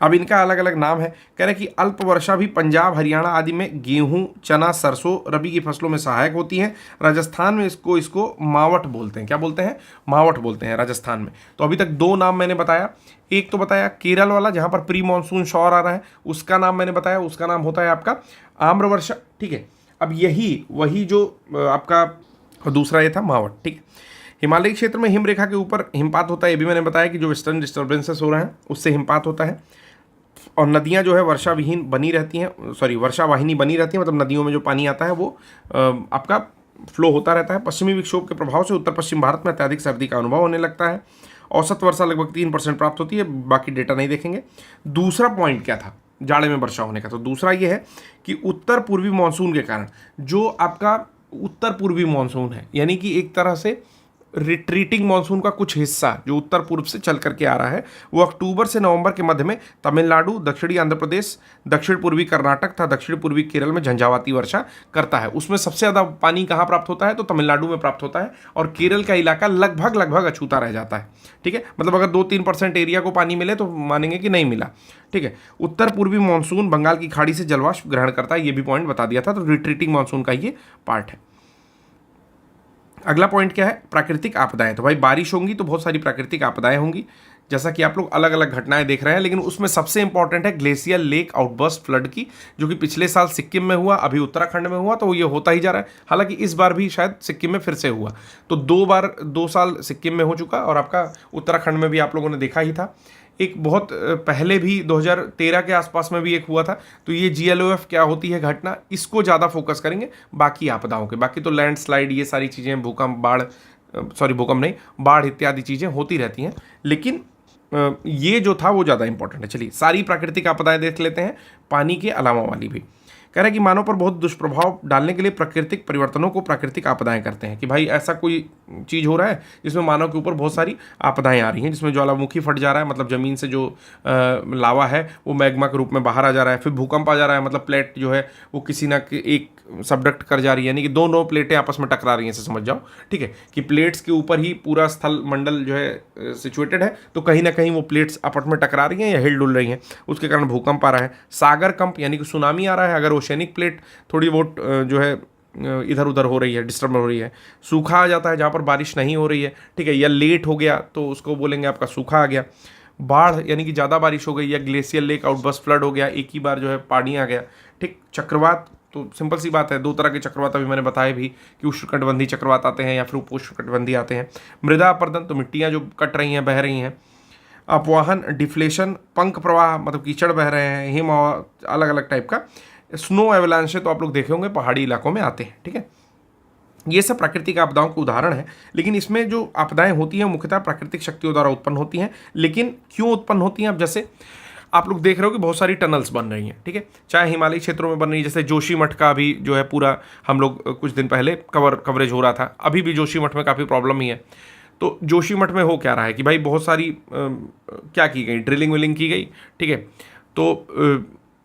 अब इनका अलग अलग नाम है। कह रहे हैं कि अल्प वर्षा भी पंजाब हरियाणा आदि में गेहूं चना सरसों रबी की फसलों में सहायक होती है। राजस्थान में इसको मावट बोलते हैं। क्या बोलते हैं? मावट बोलते हैं राजस्थान में। तो अभी तक दो नाम मैंने बताया। एक तो बताया केरल वाला जहां पर प्री मानसून शॉर आ रहा है, उसका नाम मैंने बताया, उसका नाम होता है आपका आम्र वर्षा, ठीक है। अब वही जो आपका दूसरा ये था मावट, ठीक है। हिमालयी क्षेत्र में हिमरेखा के ऊपर हिमपात होता है, ये भी मैंने बताया कि जो वेस्टर्न डिस्टर्बेंसेस हो रहे हैं उससे हिमपात होता है। और नदियां जो है वर्षा वाहिनी बनी रहती हैं, मतलब नदियों में जो पानी आता है वो आपका फ्लो होता रहता है। पश्चिमी विक्षोभ के प्रभाव से उत्तर पश्चिम भारत में अत्यधिक सर्दी का अनुभव होने लगता है। औसत वर्षा लगभग 3% प्राप्त होती है, बाकी डेटा नहीं देखेंगे। दूसरा पॉइंट क्या था जाड़े में वर्षा होने का? तो दूसरा ये है कि उत्तर पूर्वी मानसून के कारण जो आपका उत्तर पूर्वी मानसून है, यानी कि एक तरह से रिट्रीटिंग मानसून का कुछ हिस्सा जो उत्तर पूर्व से चल करके आ रहा है, वो अक्टूबर से नवंबर के मध्य में तमिलनाडु, दक्षिणी आंध्र प्रदेश, दक्षिण पूर्वी कर्नाटक तथा दक्षिण पूर्वी केरल में झंझावाती वर्षा करता है। उसमें सबसे ज़्यादा पानी कहाँ प्राप्त होता है? तो तमिलनाडु में प्राप्त होता है, और केरल का इलाका लगभग अछूता रह जाता है, ठीक है। मतलब अगर 2-3% एरिया को पानी मिले तो मानेंगे कि नहीं मिला, ठीक है। उत्तर पूर्वी मानसून बंगाल की खाड़ी से जलवाष्प ग्रहण करता है, ये भी पॉइंट बता दिया था। तो रिट्रीटिंग मानसून का ये पार्ट है। अगला पॉइंट क्या है? प्राकृतिक आपदाएं। तो भाई बारिश होंगी तो बहुत सारी प्राकृतिक आपदाएं होंगी, जैसा कि आप लोग अलग अलग घटनाएं देख रहे हैं, लेकिन उसमें सबसे इंपॉर्टेंट है ग्लेशियर लेक आउटबर्स्ट फ्लड की, जो कि पिछले साल सिक्किम में हुआ, अभी उत्तराखंड में हुआ, तो ये होता ही जा रहा है। हालांकि इस बार भी शायद सिक्किम में फिर से हुआ, तो 2 साल सिक्किम में हो चुका, और आपका उत्तराखंड में भी आप लोगों ने देखा ही था। एक बहुत पहले भी 2013 के आसपास में भी एक हुआ था। तो ये GLOF क्या होती है घटना, इसको ज़्यादा फोकस करेंगे, बाकी आपदाओं के, बाकी तो लैंडस्लाइड ये सारी चीज़ें, भूकंप, भूकंप नहीं, बाढ़ इत्यादि चीज़ें होती रहती हैं, लेकिन ये जो था वो ज़्यादा इंपॉर्टेंट है। चलिए सारी प्राकृतिक आपदाएं देख लेते हैं, पानी के अलावा वाली भी। कह रहा है कि मानव पर बहुत दुष्प्रभाव डालने के लिए प्राकृतिक परिवर्तनों को प्राकृतिक आपदाएं करते हैं। कि भाई ऐसा कोई चीज़ हो रहा है जिसमें मानव के ऊपर बहुत सारी आपदाएं आ रही हैं, जिसमें ज्वालामुखी फट जा रहा है, मतलब ज़मीन से जो लावा है वो मैग्मा के रूप में बाहर आ जा रहा है, फिर भूकंप आ जा रहा है, मतलब प्लेट जो है वो किसी ना एक सबडक्ट कर जा रही है, यानी कि दोनों प्लेटें आपस में टकरा रही हैं, ऐसे समझ जाओ, ठीक है, कि प्लेट्स के ऊपर ही पूरा स्थल मंडल जो है सिचुएटेड है, तो कहीं ना कहीं वो प्लेट्स आपस में टकरा रही हैं या हिल डुल रही हैं, उसके कारण भूकंप आ रहा है। सागर कंप यानी कि सुनामी आ रहा है, अगर ओशेनिक प्लेट थोड़ी बहुत जो है इधर उधर हो रही है, डिस्टर्ब हो रही है। सूखा आ जाता है जहाँ पर बारिश नहीं हो रही है, ठीक है, या लेट हो गया तो उसको बोलेंगे आपका सूखा आ गया। बाढ़ यानी कि ज़्यादा बारिश हो गई, या ग्लेशियर लेक आउटबर्स्ट फ्लड हो गया, एक ही बार जो है पानी आ गया, ठीक। चक्रवात तो सिंपल सी बात है, 2 तरह के चक्रवात अभी मैंने बताए भी कि उष्णकटिबंधीय चक्रवात आते हैं या फिर उपोष्णकटिबंधीय आते हैं। मृदा अपरदन तो मिट्टियाँ जो कट रही हैं, बह रही हैं। अपवाहन डिफ्लेशन, पंख प्रवाह मतलब कीचड़ बह रहे हैं, हिम अलग अलग टाइप का। स्नो एवलांशे तो आप लोग देखे होंगे पहाड़ी इलाकों में आते हैं, ठीक है। ये सब प्राकृतिक आपदाओं के उदाहरण है, लेकिन इसमें जो आपदाएं होती हैं मुख्यतः प्राकृतिक शक्तियों द्वारा उत्पन्न होती हैं। लेकिन क्यों उत्पन्न होती हैं? अब जैसे आप लोग देख रहे हो कि बहुत सारी टनल्स बन रही हैं, ठीक है, चाहे हिमालयी क्षेत्रों में बन रही है, जैसे जोशीमठ का भी जो है पूरा हम लोग कुछ दिन पहले कवरेज हो रहा था, अभी भी जोशीमठ में काफ़ी प्रॉब्लम ही है। तो जोशीमठ में हो क्या रहा है कि भाई बहुत सारी क्या की गई, ड्रिलिंग विलिंग की गई, ठीक है। तो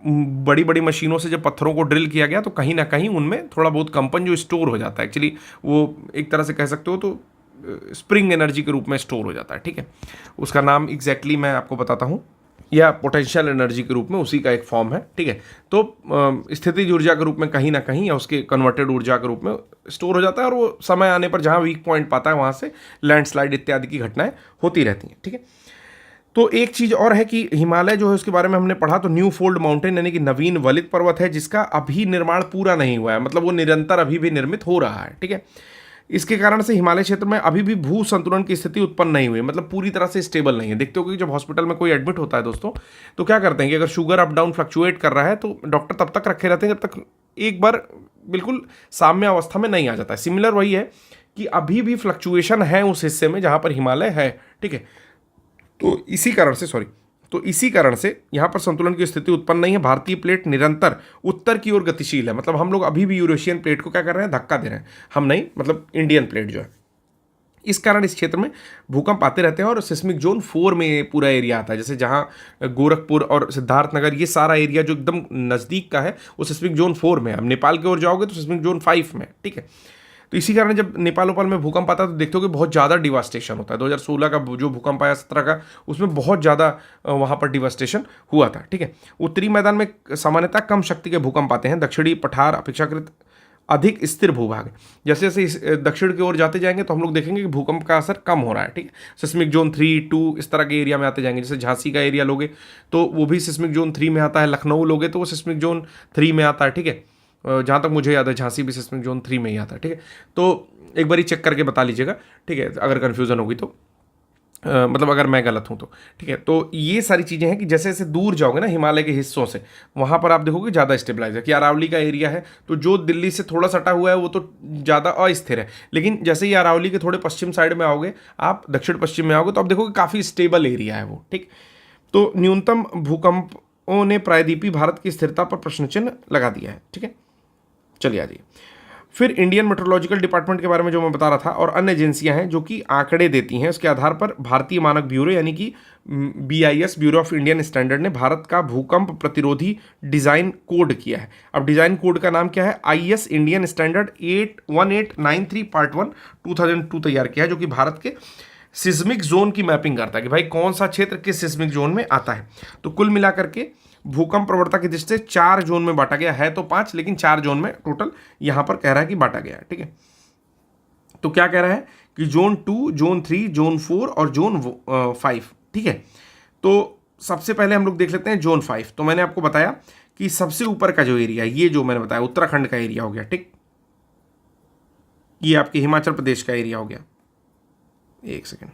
बड़ी बड़ी मशीनों से जब पत्थरों को ड्रिल किया गया तो कहीं ना कहीं उनमें थोड़ा बहुत कंपन जो स्टोर हो जाता है, एक्चुअली वो एक तरह से कह सकते हो तो स्प्रिंग एनर्जी के रूप में स्टोर हो जाता है, ठीक है। उसका नाम एग्जैक्टली मैं आपको बताता हूँ, या पोटेंशियल एनर्जी के रूप में उसी का एक फॉर्म है, ठीक है। तो स्थितिज ऊर्जा के रूप में कहीं ना कहीं, या उसके कन्वर्टेड ऊर्जा के रूप में स्टोर हो जाता है, और वो समय आने पर जहाँ वीक पॉइंट पाता है वहाँ से लैंडस्लाइड इत्यादि की घटनाएं होती रहती हैं, ठीक है। तो एक चीज़ और है कि हिमालय जो है उसके बारे में हमने पढ़ा, तो न्यू फोल्ड माउंटेन यानी कि नवीन वलित पर्वत है, जिसका अभी निर्माण पूरा नहीं हुआ है, मतलब वो निरंतर अभी भी निर्मित हो रहा है, ठीक है। इसके कारण से हिमालय क्षेत्र में अभी भी भू संतुलन की स्थिति उत्पन्न नहीं हुई, मतलब पूरी तरह से स्टेबल नहीं है। देखते हो कि जब हॉस्पिटल में कोई एडमिट होता है दोस्तों, तो क्या करते हैं कि अगर शुगर अप डाउन फ्लक्चुएट कर रहा है तो डॉक्टर तब तक रखे रहते हैं जब तक एक बार बिल्कुल साम्य अवस्था में नहीं आ जाता है। सिमिलर वही है कि अभी भी फ्लक्चुएशन है उस हिस्से में जहाँ पर हिमालय है, ठीक है। तो इसी कारण से तो इसी कारण से यहाँ पर संतुलन की स्थिति उत्पन्न नहीं है। भारतीय प्लेट निरंतर उत्तर की ओर गतिशील है, मतलब हम लोग अभी भी यूरेशियन प्लेट को क्या कर रहे हैं, धक्का दे रहे हैं, हम नहीं, मतलब इंडियन प्लेट जो है। इस कारण इस क्षेत्र में भूकंप आते रहते हैं और सिस्मिक जोन 4 में पूरा एरिया आता है। जैसे जहाँ गोरखपुर और सिद्धार्थनगर ये सारा एरिया जो एकदम नज़दीक का है वो सिस्मिक जोन 4 में है। अब नेपाल की ओर जाओगे तो सिस्मिक जोन 5 में, ठीक है। तो इसी कारण जब नेपाल उपाल में भूकंप आता है तो देखते हो कि बहुत ज़्यादा डिवास्टेशन होता है। 2016 का जो भूकंप आया, 17 का, उसमें बहुत ज़्यादा वहाँ पर डिवास्टेशन हुआ था, ठीक है। उत्तरी मैदान में सामान्यतः कम शक्ति के भूकंप आते हैं। दक्षिणी पठार अपेक्षाकृत अधिक स्थिर भूभाग है। जैसे जैसे दक्षिण की ओर जाते जाएंगे तो हम लोग देखेंगे कि भूकंप का असर कम हो रहा है, ठीक है। सिस्मिक जोन 3, 2 इस तरह के एरिया में आते जाएंगे। जैसे झांसी का एरिया लोगे तो वो भी सिस्मिक जोन 3 में आता है, लखनऊ लोगे तो वो सिस्मिक जोन 3 में आता है, ठीक है। जहाँ तक मुझे याद है झांसी भी सिस्मिक जोन 3 में ही आता है, ठीक है। तो एक बार ही चेक करके बता लीजिएगा, ठीक है, अगर कन्फ्यूज़न होगी तो मतलब अगर मैं गलत हूँ तो, ठीक है। तो ये सारी चीज़ें हैं कि जैसे जैसे दूर जाओगे ना हिमालय के हिस्सों से, वहाँ पर आप देखोगे ज़्यादा स्टेबलाइज है। कि अरावली का एरिया है तो जो दिल्ली से थोड़ा सटा हुआ है वो तो ज़्यादा अस्थिर है, लेकिन जैसे ही अरावली के थोड़े पश्चिम साइड में आओगे, आप दक्षिण पश्चिम में आओगे तो आप देखोगे काफ़ी स्टेबल एरिया है वो, ठीक। तो न्यूनतम भूकंपों ने प्रायद्वीपीय भारत की स्थिरता पर प्रश्न चिन्ह लगा दिया है, ठीक है। चलिए आ जाइए। फिर इंडियन मेट्रोलॉजिकल डिपार्टमेंट के बारे में जो मैं बता रहा था, और अन्य एजेंसियां हैं जो कि आंकड़े देती हैं, उसके आधार पर भारतीय मानक ब्यूरो यानी कि BIS, bureau of Indian standard ने भारत का भूकंप प्रतिरोधी डिज़ाइन कोड किया है। अब डिज़ाइन कोड का नाम क्या है, IS इंडियन स्टैंडर्ड 1893 पार्ट 1 2002 तैयार किया है, जो कि भारत के सिस्मिक जोन की मैपिंग करता है कि भाई कौन सा क्षेत्र किस सिस्मिक जोन में आता है। तो कुल मिलाकर के भूकंप प्रवणता की दृष्टि से 4 जोन में बांटा गया है, तो 5 लेकिन 4 जोन में टोटल यहां पर कह रहा है कि बांटा गया है, ठीक है। तो क्या कह रहा है कि जोन 2, जोन 3, जोन 4 और जोन 5, ठीक है। तो सबसे पहले हम लोग देख लेते हैं जोन 5। तो मैंने आपको बताया कि सबसे ऊपर का जो एरिया है, ये जो मैंने बताया उत्तराखंड का एरिया हो गया, ठीक। ये आपके हिमाचल प्रदेश का एरिया हो गया, एक सेकेंड,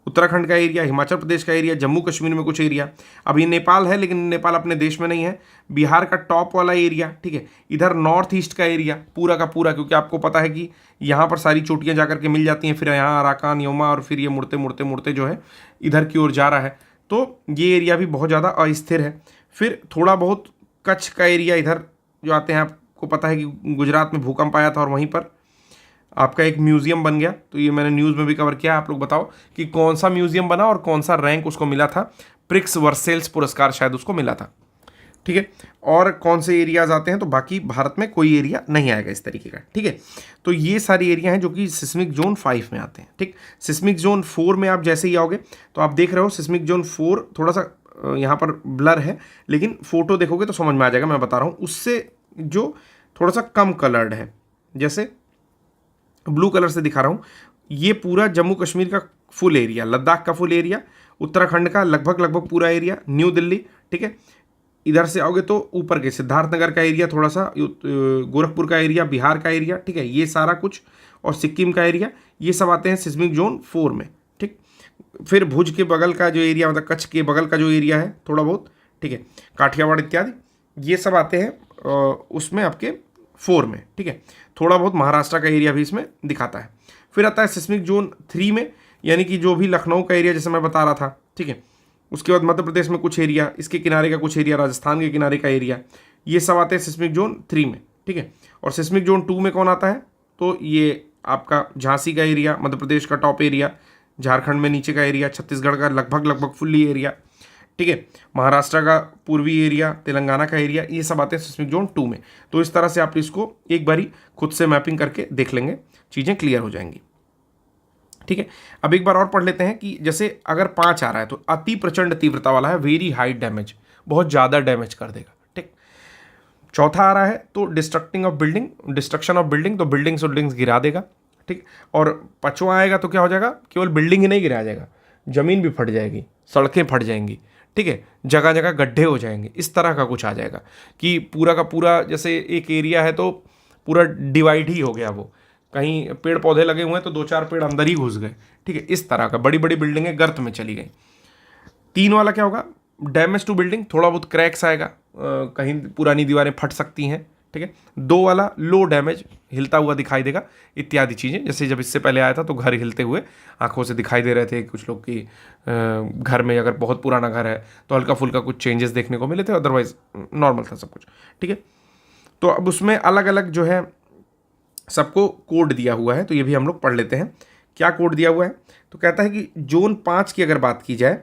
उत्तराखंड का एरिया, हिमाचल प्रदेश का एरिया, जम्मू कश्मीर में कुछ एरिया। अब ये नेपाल है लेकिन नेपाल अपने देश में नहीं है। बिहार का टॉप वाला एरिया, ठीक है। इधर नॉर्थ ईस्ट का एरिया पूरा का पूरा, क्योंकि आपको पता है कि यहाँ पर सारी चोटियाँ जाकर के मिल जाती हैं, फिर यहाँ अराकान, योमा, और फिर ये मुड़ते मुड़ते मुड़ते जो है इधर की ओर जा रहा है। तो ये एरिया भी बहुत ज़्यादा अस्थिर है। फिर थोड़ा बहुत कच्छ का एरिया इधर जो आते हैं, आपको पता है कि गुजरात में भूकंप आया था और वहीं पर आपका एक म्यूजियम बन गया। तो ये मैंने न्यूज़ में भी कवर किया। आप लोग बताओ कि कौन सा म्यूजियम बना और कौन सा रैंक उसको मिला था। प्रिक्स वर्सेल्स पुरस्कार शायद उसको मिला था, ठीक है। और कौन से एरियाज आते हैं, तो बाकी भारत में कोई एरिया नहीं आएगा इस तरीके का, ठीक है। तो ये सारी एरिया हैं जो कि सिस्मिक जोन 5 में आते हैं, ठीक। सिस्मिक जोन 4 में आप जैसे ही आओगे तो आप देख रहे हो सिस्मिक जोन 4 थोड़ा सा यहाँ पर ब्लर है, लेकिन फोटो देखोगे तो समझ में आ जाएगा। मैं बता रहा हूँ उससे जो थोड़ा सा कम कलर्ड है, जैसे ब्लू कलर से दिखा रहा हूँ, ये पूरा जम्मू कश्मीर का फुल एरिया, लद्दाख का फुल एरिया, उत्तराखंड का लगभग पूरा एरिया, न्यू दिल्ली, ठीक है। इधर से आओगे तो ऊपर के सिद्धार्थनगर का एरिया, थोड़ा सा गोरखपुर का एरिया, बिहार का एरिया, ठीक है, ये सारा कुछ, और सिक्किम का एरिया, ये सब आते हैं सिस्मिक जोन 4 में, ठीक। फिर भुज के बगल का जो एरिया, मतलब कच्छ के बगल का जो एरिया है थोड़ा बहुत, ठीक है, काठियावाड़ इत्यादि, ये सब आते हैं उसमें आपके 4 में, ठीक है। थोड़ा बहुत महाराष्ट्र का एरिया भी इसमें दिखाता है। फिर आता है सिस्मिक जोन 3 में, यानी कि जो भी लखनऊ का एरिया जैसे मैं बता रहा था, ठीक है। उसके बाद मध्य प्रदेश में कुछ एरिया, इसके किनारे का कुछ एरिया, राजस्थान के किनारे का एरिया, ये सब आते हैं सिस्मिक जोन 3 में, ठीक है। और सिस्मिक जोन 2 में कौन आता है, तो ये आपका झांसी का एरिया, मध्य प्रदेश का टॉप एरिया, झारखंड में नीचे का एरिया, छत्तीसगढ़ का लगभग फुल्ली एरिया, ठीक है, महाराष्ट्र का पूर्वी एरिया, तेलंगाना का एरिया, ये सब आते हैं सिस्मिक जोन 2 में। तो इस तरह से आप इसको एक बारी खुद से मैपिंग करके देख लेंगे, चीज़ें क्लियर हो जाएंगी, ठीक है। अब एक बार और पढ़ लेते हैं कि जैसे अगर 5 आ रहा है तो अति प्रचंड तीव्रता वाला है, वेरी हाई डैमेज, बहुत ज़्यादा डैमेज कर देगा, ठीक। चौथा आ रहा है तो डिस्ट्रक्शन ऑफ बिल्डिंग, तो बिल्डिंग्स गिरा देगा, ठीक। और 5वां आएगा तो क्या हो जाएगा, केवल बिल्डिंग ही नहीं गिराया जाएगा, ज़मीन भी फट जाएगी, सड़कें फट जाएंगी, ठीक है, जगह जगह गड्ढे हो जाएंगे, इस तरह का कुछ आ जाएगा कि पूरा का पूरा, जैसे एक एरिया है तो पूरा डिवाइड ही हो गया, वो कहीं पेड़ पौधे लगे हुए हैं तो 2-4 पेड़ अंदर ही घुस गए, ठीक है, इस तरह का बड़ी बड़ी बिल्डिंगें गर्त में चली गई। 3 क्या होगा, डैमेज टू बिल्डिंग, थोड़ा बहुत क्रैक्स आएगा, कहीं पुरानी दीवारें फट सकती हैं, ठीक है। 2 वाला लो डैमेज, हिलता हुआ दिखाई देगा इत्यादि चीज़ें। जैसे जब इससे पहले आया था तो घर हिलते हुए आंखों से दिखाई दे रहे थे कुछ लोग की, घर में अगर बहुत पुराना घर है तो हल्का फुल्का कुछ चेंजेस देखने को मिले थे, अदरवाइज नॉर्मल था सब कुछ, ठीक है। तो अब उसमें अलग अलग जो है सबको कोड दिया हुआ है, तो ये भी हम लोग पढ़ लेते हैं। क्या कोड दिया हुआ है? तो कहता है कि जोन 5 की अगर बात की जाए,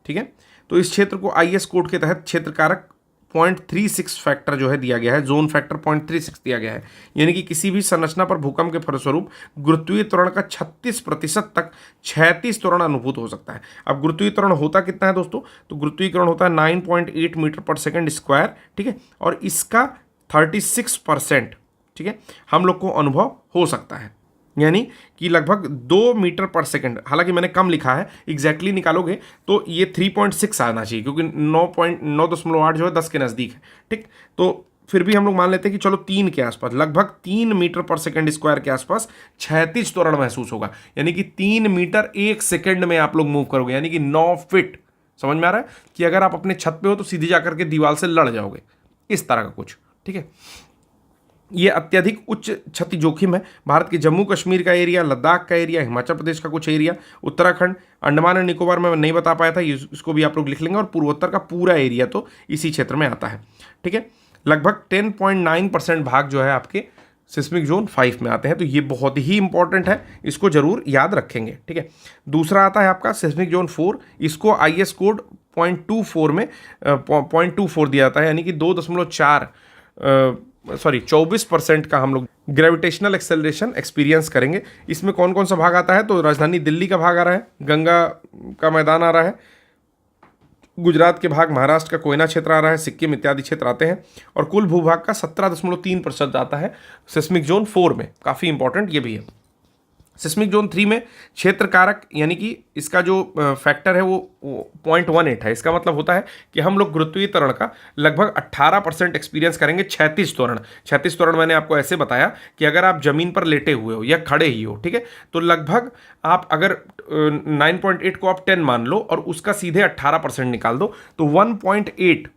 ठीक है, तो इस क्षेत्र को IS कोड के तहत क्षेत्र कारक 0.36 फैक्टर जो है दिया गया है, जोन फैक्टर 0.36 दिया गया है। यानी कि किसी भी संरचना पर भूकंप के फलस्वरूप गुरुत्वीय त्वरण का 36% तक क्षैतिज त्वरण अनुभूत हो सकता है। अब गुरुत्वीय त्वरण होता कितना है दोस्तों? तो गुरुत्वीय त्वरण होता है 9.8 मीटर पर सेकेंड स्क्वायर, ठीक है, और इसका 36%, ठीक है, हम लोग को अनुभव हो सकता है, यानी कि लगभग 2 मीटर पर सेकंड। हालांकि मैंने कम लिखा है, एग्जैक्टली निकालोगे तो ये 3.6 आना चाहिए, क्योंकि 9.9.8 जो है 10 के नज़दीक है, ठीक। तो फिर भी हम लोग मान लेते हैं कि चलो 3 के आसपास, लगभग 3 मीटर पर सेकंड स्क्वायर के आसपास क्षैतिज त्वरण महसूस होगा। यानी कि 3 मीटर 1 सेकंड में आप लोग मूव करोगे, यानी कि 9 फीट। समझ में आ रहा है कि अगर आप अपने छत पे हो तो सीधे जाकर के दीवार से लड़ जाओगे, इस तरह का कुछ, ठीक है। ये अत्यधिक उच्च क्षति जोखिम है। भारत के जम्मू कश्मीर का एरिया, लद्दाख का एरिया, हिमाचल प्रदेश का कुछ एरिया, उत्तराखंड, अंडमान एंड निकोबार में मैं नहीं बता पाया था, इसको भी आप लोग लिख लेंगे, और पूर्वोत्तर का पूरा एरिया तो इसी क्षेत्र में आता है, ठीक है। लगभग 10.9% भाग जो है आपके सिस्मिक जोन 5 में आते हैं, तो ये बहुत ही इंपॉर्टेंट है, इसको जरूर याद रखेंगे, ठीक है। दूसरा आता है आपका सिस्मिक जोन 4, इसको IS कोड 0.24 में 0.24 दिया जाता है, यानी कि 24% का हम लोग ग्रेविटेशनल एक्सेलरेशन एक्सपीरियंस करेंगे। इसमें कौन कौन सा भाग आता है? तो राजधानी दिल्ली का भाग आ रहा है, गंगा का मैदान आ रहा है, गुजरात के भाग, महाराष्ट्र का कोयना क्षेत्र आ रहा है, सिक्किम इत्यादि क्षेत्र आते हैं, और कुल भूभाग का 17.3% आता है सिस्मिक जोन 4 में। काफ़ी इंपॉर्टेंट ये भी है। सिस्मिक जोन 3 में क्षेत्र कारक, यानी कि इसका जो फैक्टर है वो 0.18 है। इसका मतलब होता है कि हम लोग गुरुत्वीय त्वरण का लगभग 18% एक्सपीरियंस करेंगे। क्षैतिज त्वरण, क्षैतिज त्वरण मैंने आपको ऐसे बताया कि अगर आप जमीन पर लेटे हुए हो या खड़े ही हो, ठीक है, तो लगभग आप अगर 9.8 को आप 10 मान लो और उसका सीधे 18% निकाल दो, तो 1.8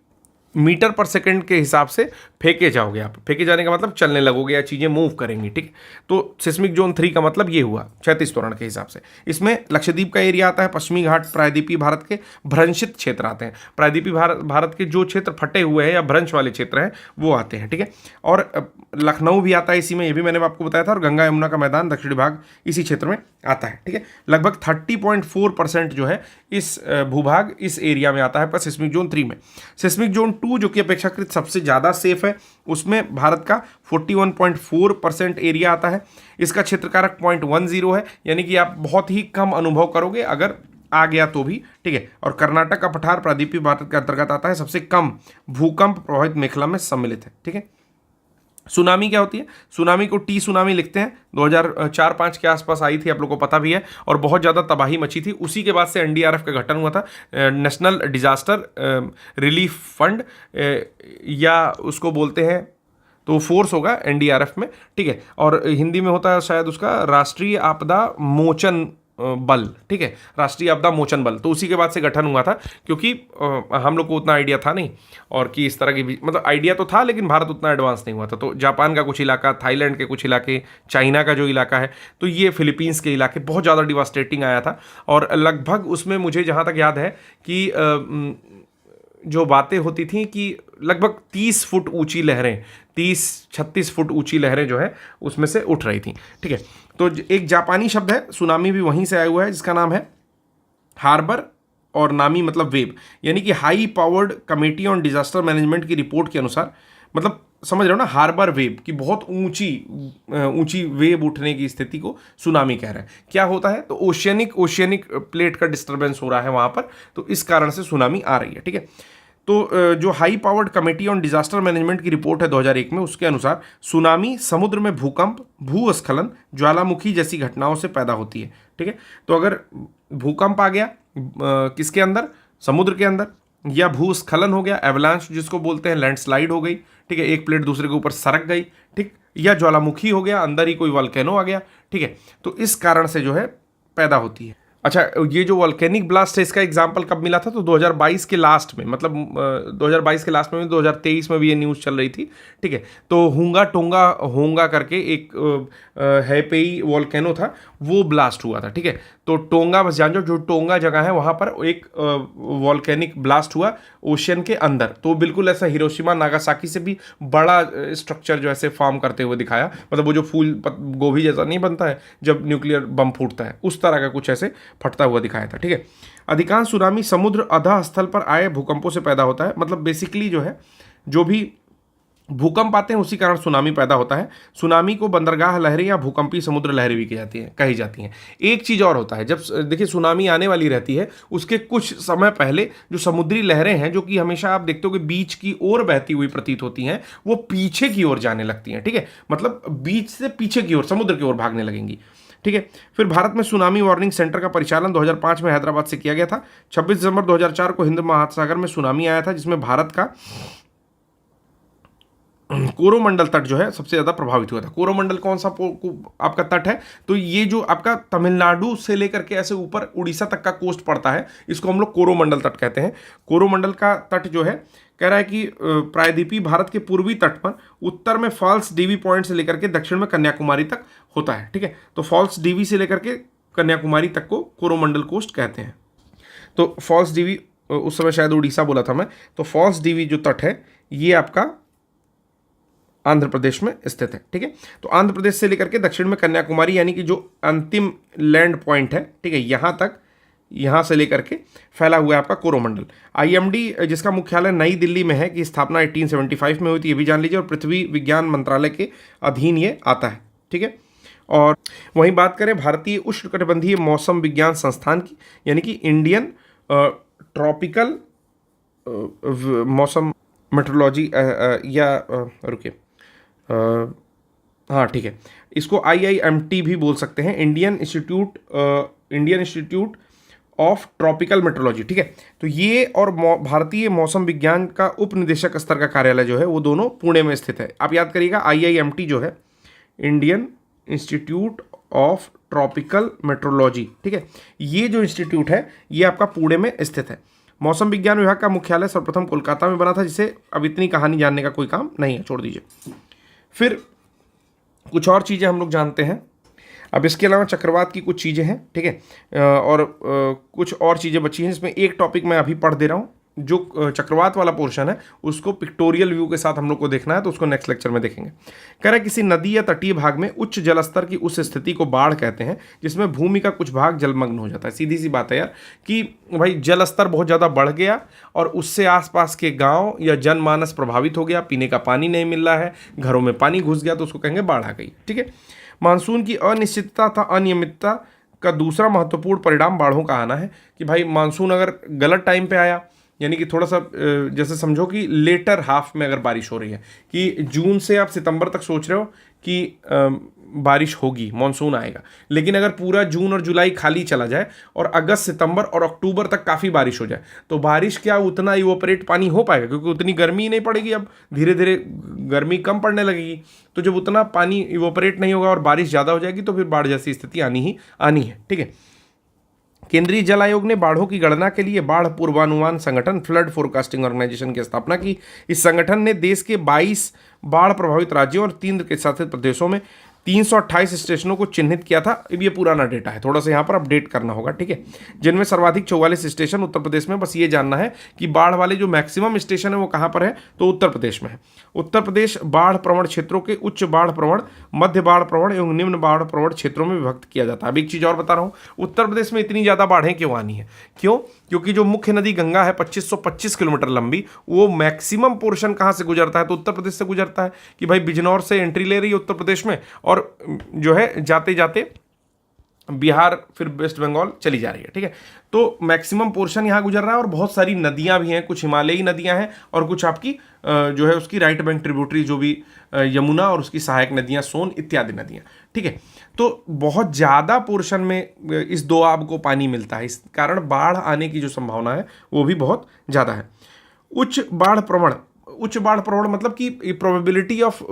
मीटर पर सेकंड के हिसाब से फेंके जाओगे आप। फेंके जाने का मतलब चलने लगोगे या चीज़ें मूव करेंगी, ठीक। तो सिस्मिक जोन 3 का मतलब ये हुआ क्षैतिज त्वरण के हिसाब से। इसमें लक्षद्वीप का एरिया आता है, पश्चिमी घाट, प्रायद्वीपीय भारत के भ्रंशित क्षेत्र आते हैं। प्रायद्वीपीय भारत के जो क्षेत्र फटे हुए हैं या भ्रंश वाले क्षेत्र हैं वो आते हैं, ठीक है। और लखनऊ भी आता है इसी में, ये भी मैंने आपको बताया था, और गंगा यमुना का मैदान दक्षिणी भाग इसी क्षेत्र में आता है, ठीक है। लगभग 30.4% जो है इस भूभाग इस एरिया में आता है पर सिस्मिक जोन 3 में। सिस्मिक जोन 2 जो कि अपेक्षाकृत सबसे ज़्यादा सेफ है, उसमें भारत का 41.4% एरिया आता है। इसका क्षेत्र कारक 0.10 है, यानी कि आप बहुत ही कम अनुभव करोगे अगर आ गया तो भी, ठीक है। और कर्नाटक का पठार प्रायद्वीपीय भारत के अंतर्गत आता है, सबसे कम भूकंप प्रभावित मेखला में सम्मिलित है, ठीक है। सुनामी क्या होती है? सुनामी को टी सुनामी लिखते हैं, 2004-5 के आसपास आई थी, आप लोगों को पता भी है, और बहुत ज़्यादा तबाही मची थी। उसी के बाद से NDRF का गठन हुआ था, नेशनल डिजास्टर रिलीफ फंड, या उसको बोलते हैं तो फोर्स होगा NDRF में, ठीक है। और हिंदी में होता है शायद उसका राष्ट्रीय आपदा मोचन बल, ठीक है, राष्ट्रीय आपदा मोचन बल। तो उसी के बाद से गठन हुआ था, क्योंकि हम लोग को उतना आइडिया था नहीं, और कि इस तरह की मतलब आइडिया तो था लेकिन भारत उतना एडवांस नहीं हुआ था। तो जापान का कुछ इलाका, थाईलैंड के कुछ इलाके, चाइना का जो इलाका है, तो ये फिलीपींस के इलाके बहुत ज़्यादा डिवास्टेटिंग आया था। और लगभग उसमें मुझे जहाँ तक याद है कि जो बातें होती थी कि लगभग 30 फुट ऊंची लहरें, 30-36 फुट ऊंची लहरें जो है उसमें से उठ रही थी, ठीक है। तो एक जापानी शब्द है, सुनामी भी वहीं से आया हुआ है, जिसका नाम है हार्बर, और नामी मतलब वेव, यानी कि high powered committee on disaster management की रिपोर्ट के अनुसार, मतलब समझ रहे हो ना, हार्बर वेव की बहुत ऊंची वेव उठने की स्थिति को सुनामी कह रहे हैं। क्या होता है? तो ओशियनिक प्लेट का डिस्टर्बेंस हो रहा है वहां पर, तो इस कारण से सुनामी आ रही है, ठीक है। तो जो high powered committee on disaster management की रिपोर्ट है 2001 में, उसके अनुसार सुनामी समुद्र में भूकंप, भूस्खलन, ज्वालामुखी जैसी घटनाओं से पैदा होती है, ठीक है। तो अगर भूकंप आ गया किसके अंदर? समुद्र के अंदर, या भूस्खलन हो गया, एवलांच जिसको बोलते हैं, लैंडस्लाइड हो गई, ठीक है, एक प्लेट दूसरे के ऊपर सरक गई, ठीक, या ज्वालामुखी हो गया, अंदर ही कोई वल्केनो आ गया, ठीक है। तो इस कारण से जो है पैदा होती है। अच्छा, ये जो वॉल्केनिक ब्लास्ट है इसका एग्जांपल कब मिला था? तो 2022 के लास्ट में, मतलब 2022 के लास्ट में 2023 में भी ये न्यूज़ चल रही थी, ठीक है। तो हुंगा टोंगा होंगा करके एक हैपेई वॉल्केनो था, वो ब्लास्ट हुआ था, ठीक है। तो टोंगा, बस जान जो टोंगा जगह है वहाँ पर एक वॉल्केनिक ब्लास्ट हुआ ओशियन के अंदर। तो बिल्कुल ऐसा हिरोशिमा नागासाकी से भी बड़ा स्ट्रक्चर जो ऐसे फॉर्म करते हुए दिखाया, मतलब वो जो फूल गोभी जैसा नहीं बनता है जब न्यूक्लियर बम फूटता है, उस तरह का कुछ ऐसे फटता हुआ दिखाया था, ठीक है। अधिकांश सुनामी समुद्र अधः स्थल पर आए भूकंपों से पैदा होता है, मतलब बेसिकली जो है जो भी भूकंप आते हैं उसी कारण सुनामी पैदा होता है। सुनामी को बंदरगाह लहरें या भूकंपीय समुद्र लहरें भी कही जाती हैं। एक चीज़ और होता है, जब देखिए सुनामी आने वाली रहती है उसके कुछ समय पहले जो समुद्री लहरें हैं, जो कि हमेशा आप देखते हो कि बीच की ओर बहती हुई प्रतीत होती हैं, वो पीछे की ओर जाने लगती हैं, ठीक है। मतलब बीच से पीछे की ओर, समुद्र की ओर भागने लगेंगी, ठीक है। फिर भारत में सुनामी वार्निंग सेंटर का परिचालन 2005 में हैदराबाद से किया गया था। 26 दिसंबर 2004 को हिंद महासागर में सुनामी आया था, जिसमें भारत का कोरोमंडल तट जो है सबसे ज्यादा प्रभावित हुआ था। कोरोमंडल कौन सा आपका तट है? तो ये जो आपका तमिलनाडु से लेकर के ऐसे ऊपर उड़ीसा तक का कोस्ट पड़ता है, इसको हम लोग कोरोमंडल तट कहते हैं। कोरोमंडल का तट जो है कह रहा है कि प्रायद्वीपीय भारत के पूर्वी तट पर उत्तर में फॉल्स डीवी पॉइंट से लेकर के दक्षिण में कन्याकुमारी तक होता है, ठीक है। तो फॉल्स डीवी से लेकर के कन्याकुमारी तक को कोरोमंडल कोस्ट कहते हैं। तो फॉल्स डीवी, उस समय शायद उड़ीसा बोला था मैं, तो फॉल्स डीवी जो तट है ये आपका आंध्र प्रदेश में स्थित है, ठीक है। तो आंध्र प्रदेश से लेकर के दक्षिण में कन्याकुमारी, यानी कि जो अंतिम लैंड पॉइंट है, ठीक है, यहाँ तक, यहाँ से लेकर के फैला हुआ है आपका कोरोमंडल। आईएमडी जिसका मुख्यालय नई दिल्ली में है, की स्थापना 1875 में हुई थी, ये भी जान लीजिए, और पृथ्वी विज्ञान मंत्रालय के अधीन ये आता है, ठीक है। और वहीं बात करें भारतीय उष्णकटिबंधीय मौसम विज्ञान संस्थान की, यानी कि इंडियन ट्रॉपिकल मौसम मेट्रोलॉजी, या रुकिए, हाँ ठीक है, इसको IIMT भी बोल सकते हैं, Indian institute of tropical metrology, ठीक है। तो ये और भारतीय मौसम विज्ञान का उप निदेशक स्तर का कार्यालय जो है वो दोनों पुणे में स्थित है। आप याद करिएगा, IIMT जो है Indian institute of tropical metrology, ठीक है, ये जो इंस्टीट्यूट है ये आपका पुणे में स्थित है। मौसम विज्ञान विभाग का मुख्यालय सर्वप्रथम कोलकाता में बना था, जिसे अब इतनी कहानी जानने का कोई काम नहीं है, छोड़ दीजिए। फिर कुछ और चीज़ें हम लोग जानते हैं। अब इसके अलावा चक्रवात की कुछ चीज़ें हैं, ठीक है, और कुछ और चीज़ें बची हैं, जिसमें एक टॉपिक मैं अभी पढ़ दे रहा हूँ। जो चक्रवात वाला पोर्शन है उसको पिक्टोरियल व्यू के साथ हम लोग को देखना है, तो उसको नेक्स्ट लेक्चर में देखेंगे। कह रहा है किसी नदी या तटीय भाग में उच्च जलस्तर की उस स्थिति को बाढ़ कहते हैं जिसमें भूमि का कुछ भाग जलमग्न हो जाता है। सीधी सी बात है यार कि भाई जलस्तर बहुत ज़्यादा बढ़ गया और उससे आसपास के गाँव या जनमानस प्रभावित हो गया, पीने का पानी नहीं मिल रहा है, घरों में पानी घुस गया, तो उसको कहेंगे बाढ़ आ गई, ठीक है। मानसून की अनिश्चितता तथा अनियमितता का दूसरा महत्वपूर्ण परिणाम बाढ़ों का आना है कि भाई मानसून अगर गलत टाइम पे आया, यानी कि थोड़ा सा जैसे समझो कि लेटर हाफ में अगर बारिश हो रही है, कि जून से आप सितंबर तक सोच रहे हो कि बारिश होगी, मानसून आएगा, लेकिन अगर पूरा जून और जुलाई खाली चला जाए और अगस्त सितंबर और अक्टूबर तक काफ़ी बारिश हो जाए, तो बारिश क्या उतना इवोपरेट पानी हो पाएगा, क्योंकि उतनी गर्मी नहीं पड़ेगी, अब धीरे धीरे गर्मी कम पड़ने लगेगी। तो जब उतना पानी इवोपरेट नहीं होगा और बारिश ज़्यादा हो जाएगी तो फिर बाढ़ जैसी स्थिति आनी है, ठीक है। केंद्रीय जल आयोग ने बाढ़ों की गणना के लिए बाढ़ पूर्वानुमान संगठन फ्लड फोरकास्टिंग ऑर्गेनाइजेशन की स्थापना की। इस संगठन ने देश के 22 बाढ़ प्रभावित राज्यों और 3 केंद्रशासित प्रदेशों में 328 स्टेशनों को चिन्हित किया था। अब ये पुराना डेटा है, थोड़ा सा यहाँ पर अपडेट करना होगा, ठीक है, जिनमें सर्वाधिक 44 स्टेशन उत्तर प्रदेश में। बस ये जानना है कि बाढ़ वाले जो मैक्सिमम स्टेशन है वो कहाँ पर है, तो उत्तर प्रदेश में है। उत्तर प्रदेश बाढ़ प्रवण क्षेत्रों के उच्च बाढ़ प्रवण, मध्य बाढ़ प्रवण एवं निम्न बाढ़ प्रवण क्षेत्रों में विभक्त किया जाता है। अब एक चीज़ और बता रहा हूँ, उत्तर प्रदेश में इतनी ज़्यादा बाढ़ें क्यों आनी है? क्योंकि जो मुख्य नदी गंगा है 2525 किलोमीटर लंबी, वो मैक्सिमम पोर्शन कहाँ से गुजरता है, तो उत्तर प्रदेश से गुजरता है। कि भाई बिजनौर से एंट्री ले रही है उत्तर प्रदेश में और जो है जाते जाते बिहार फिर वेस्ट बंगाल चली जा रही है, ठीक है। तो मैक्सिमम पोर्शन यहाँ गुजर रहा है और बहुत सारी नदियाँ भी हैं, कुछ हिमालयी नदियाँ हैं और कुछ आपकी जो है उसकी राइट बैंक ट्रिब्यूटरी जो भी यमुना और उसकी सहायक नदियाँ सोन इत्यादि नदियाँ, ठीक है। तो बहुत ज़्यादा पोर्शन में इस दोआब को पानी मिलता है, इस कारण बाढ़ आने की जो संभावना है वो भी बहुत ज़्यादा है। उच्च बाढ़ प्रवण मतलब कि प्रोबेबिलिटी ऑफ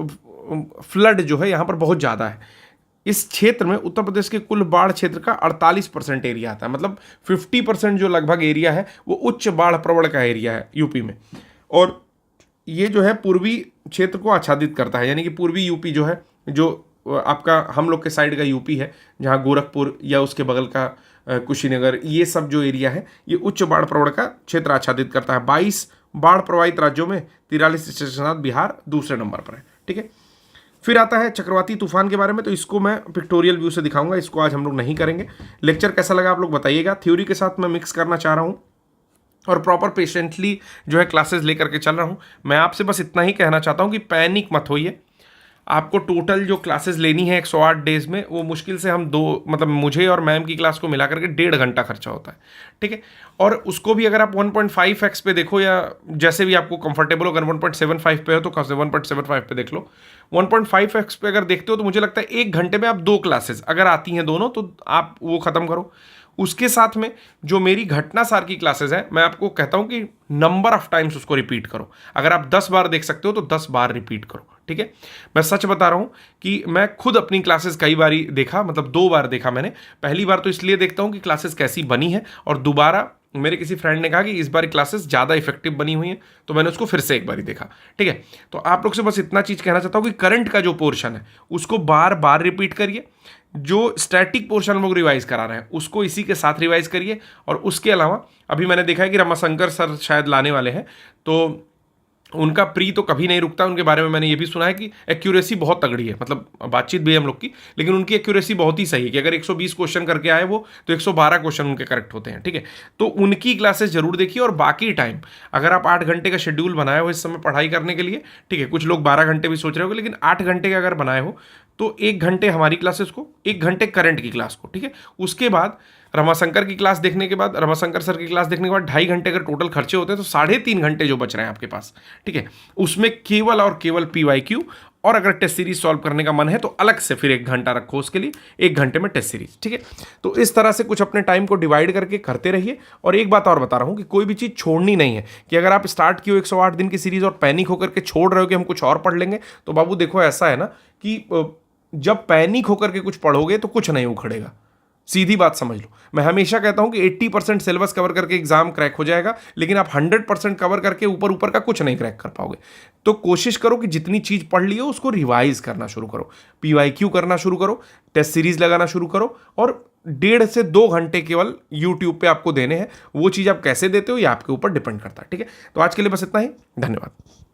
फ्लड जो है यहाँ पर बहुत ज़्यादा है। इस क्षेत्र में उत्तर प्रदेश के कुल बाढ़ क्षेत्र का 48% एरिया आता है, मतलब 50% जो लगभग एरिया है वो उच्च बाढ़ प्रवण का एरिया है यूपी में। और ये जो है पूर्वी क्षेत्र को आच्छादित करता है, यानी कि पूर्वी यूपी जो है, जो आपका हम लोग के साइड का यूपी है, जहाँ गोरखपुर या उसके बगल का कुशीनगर, ये सब जो एरिया है ये उच्च बाढ़ प्रवण का क्षेत्र आच्छादित करता है। 22 बाढ़ प्रभावित राज्यों में 43 स्टेशन के साथ बिहार दूसरे नंबर पर है। ठीक है, फिर आता है चक्रवाती तूफान के बारे में, तो इसको मैं पिक्टोरियल व्यू से दिखाऊंगा, इसको आज हम लोग नहीं करेंगे। लेक्चर कैसा लगा आप लोग बताइएगा। थ्योरी के साथ मैं मिक्स करना चाह रहा हूँ और प्रॉपर पेशेंटली जो है क्लासेस लेकर के चल रहा हूँ। मैं आपसे बस इतना ही कहना चाहता हूँ कि पैनिक मत होइए। आपको टोटल जो क्लासेस लेनी है 108 डेज में, वो मुश्किल से हम मतलब मुझे और मैम की क्लास को मिला करके 1.5 घंटा खर्चा होता है। ठीक है, और उसको भी अगर आप 1.5x पे देखो या जैसे भी आपको कंफर्टेबल हो, अगर 1.75 पे हो तो 1.75 पे देख लो। 1.5x पे अगर देखते हो तो मुझे लगता है 1 घंटे में आप 2 क्लासेस अगर आती हैं दोनों तो आप वो ख़त्म करो। उसके साथ में जो मेरी घटना सार की क्लासेस हैं, मैं आपको कहता हूं कि नंबर ऑफ टाइम्स उसको रिपीट करो। अगर आप 10 बार देख सकते हो तो 10 बार रिपीट करो। ठीक है, मैं सच बता रहा हूं कि मैं खुद अपनी क्लासेस कई बार देखा, मतलब 2 बार देखा मैंने। पहली बार तो इसलिए देखता हूं कि क्लासेस कैसी बनी है, और दोबारा मेरे किसी फ्रेंड ने कहा कि इस बार क्लासेस ज़्यादा इफेक्टिव बनी हुई हैं, तो मैंने उसको फिर से एक बार ही देखा। ठीक है, तो आप लोग से बस इतना चीज़ कहना चाहता हूं कि करंट का जो पोर्शन है उसको बार बार रिपीट करिए। जो स्टैटिक पोर्शन हम लोग रिवाइज करा रहे हैं उसको इसी के साथ रिवाइज करिए। और उसके अलावा अभी मैंने देखा है कि रमाशंकर सर शायद लाने वाले हैं, तो उनका प्री तो कभी नहीं रुकता। उनके बारे में मैंने ये भी सुना है कि एक्यूरेसी बहुत तगड़ी है, मतलब बातचीत भी हम लोग की, लेकिन उनकी एक्यूरेसी बहुत ही सही है कि अगर 120 क्वेश्चन करके आए वो, तो 112 क्वेश्चन उनके करेक्ट होते हैं। ठीक है, तो उनकी क्लासेस जरूर देखिए। और बाकी टाइम अगर आप 8 घंटे का शेड्यूल बनाए हो इस समय पढ़ाई करने के लिए, ठीक है, कुछ लोग 12 घंटे भी सोच रहे हो, लेकिन 8 घंटे का अगर बनाए हो तो 1 घंटे हमारी क्लासेस को, 1 घंटे करंट की क्लास को। ठीक है, उसके बाद रमाशंकर की क्लास देखने के बाद, रमाशंकर सर की क्लास देखने के बाद 2.5 घंटे अगर टोटल खर्चे होते हैं तो 3.5 घंटे जो बच रहे हैं आपके पास। ठीक है, उसमें केवल और केवल PYQ, और अगर टेस्ट सीरीज सॉल्व करने का मन है तो अलग से फिर 1 घंटा रखो उसके लिए, 1 घंटे में टेस्ट सीरीज। ठीक है, तो इस तरह से कुछ अपने टाइम को डिवाइड करके करते रहिए। और एक बात और बता रहा हूं कि कोई भी चीज़ छोड़नी नहीं है, कि अगर आप स्टार्ट किए 108 दिन की सीरीज और पैनिक होकर के छोड़ रहे हो कि हम कुछ और पढ़ लेंगे, तो बाबू देखो ऐसा है ना कि जब पैनिक होकर के कुछ पढ़ोगे तो कुछ नहीं उखड़ेगा। सीधी बात समझ लो। मैं हमेशा कहता हूं कि 80% सिलेबस कवर करके एग्जाम क्रैक हो जाएगा, लेकिन आप 100% कवर करके ऊपर ऊपर का कुछ नहीं क्रैक कर पाओगे। तो कोशिश करो कि जितनी चीज पढ़ ली हो उसको रिवाइज करना शुरू करो, PYQ करना शुरू करो, टेस्ट सीरीज लगाना शुरू करो, और 1.5 से 2 घंटे केवल यूट्यूब पे आपको देने हैं। वो चीज़ आप कैसे देते हो ये आपके ऊपर डिपेंड करता है। ठीक है, तो आज के लिए बस इतना ही। धन्यवाद।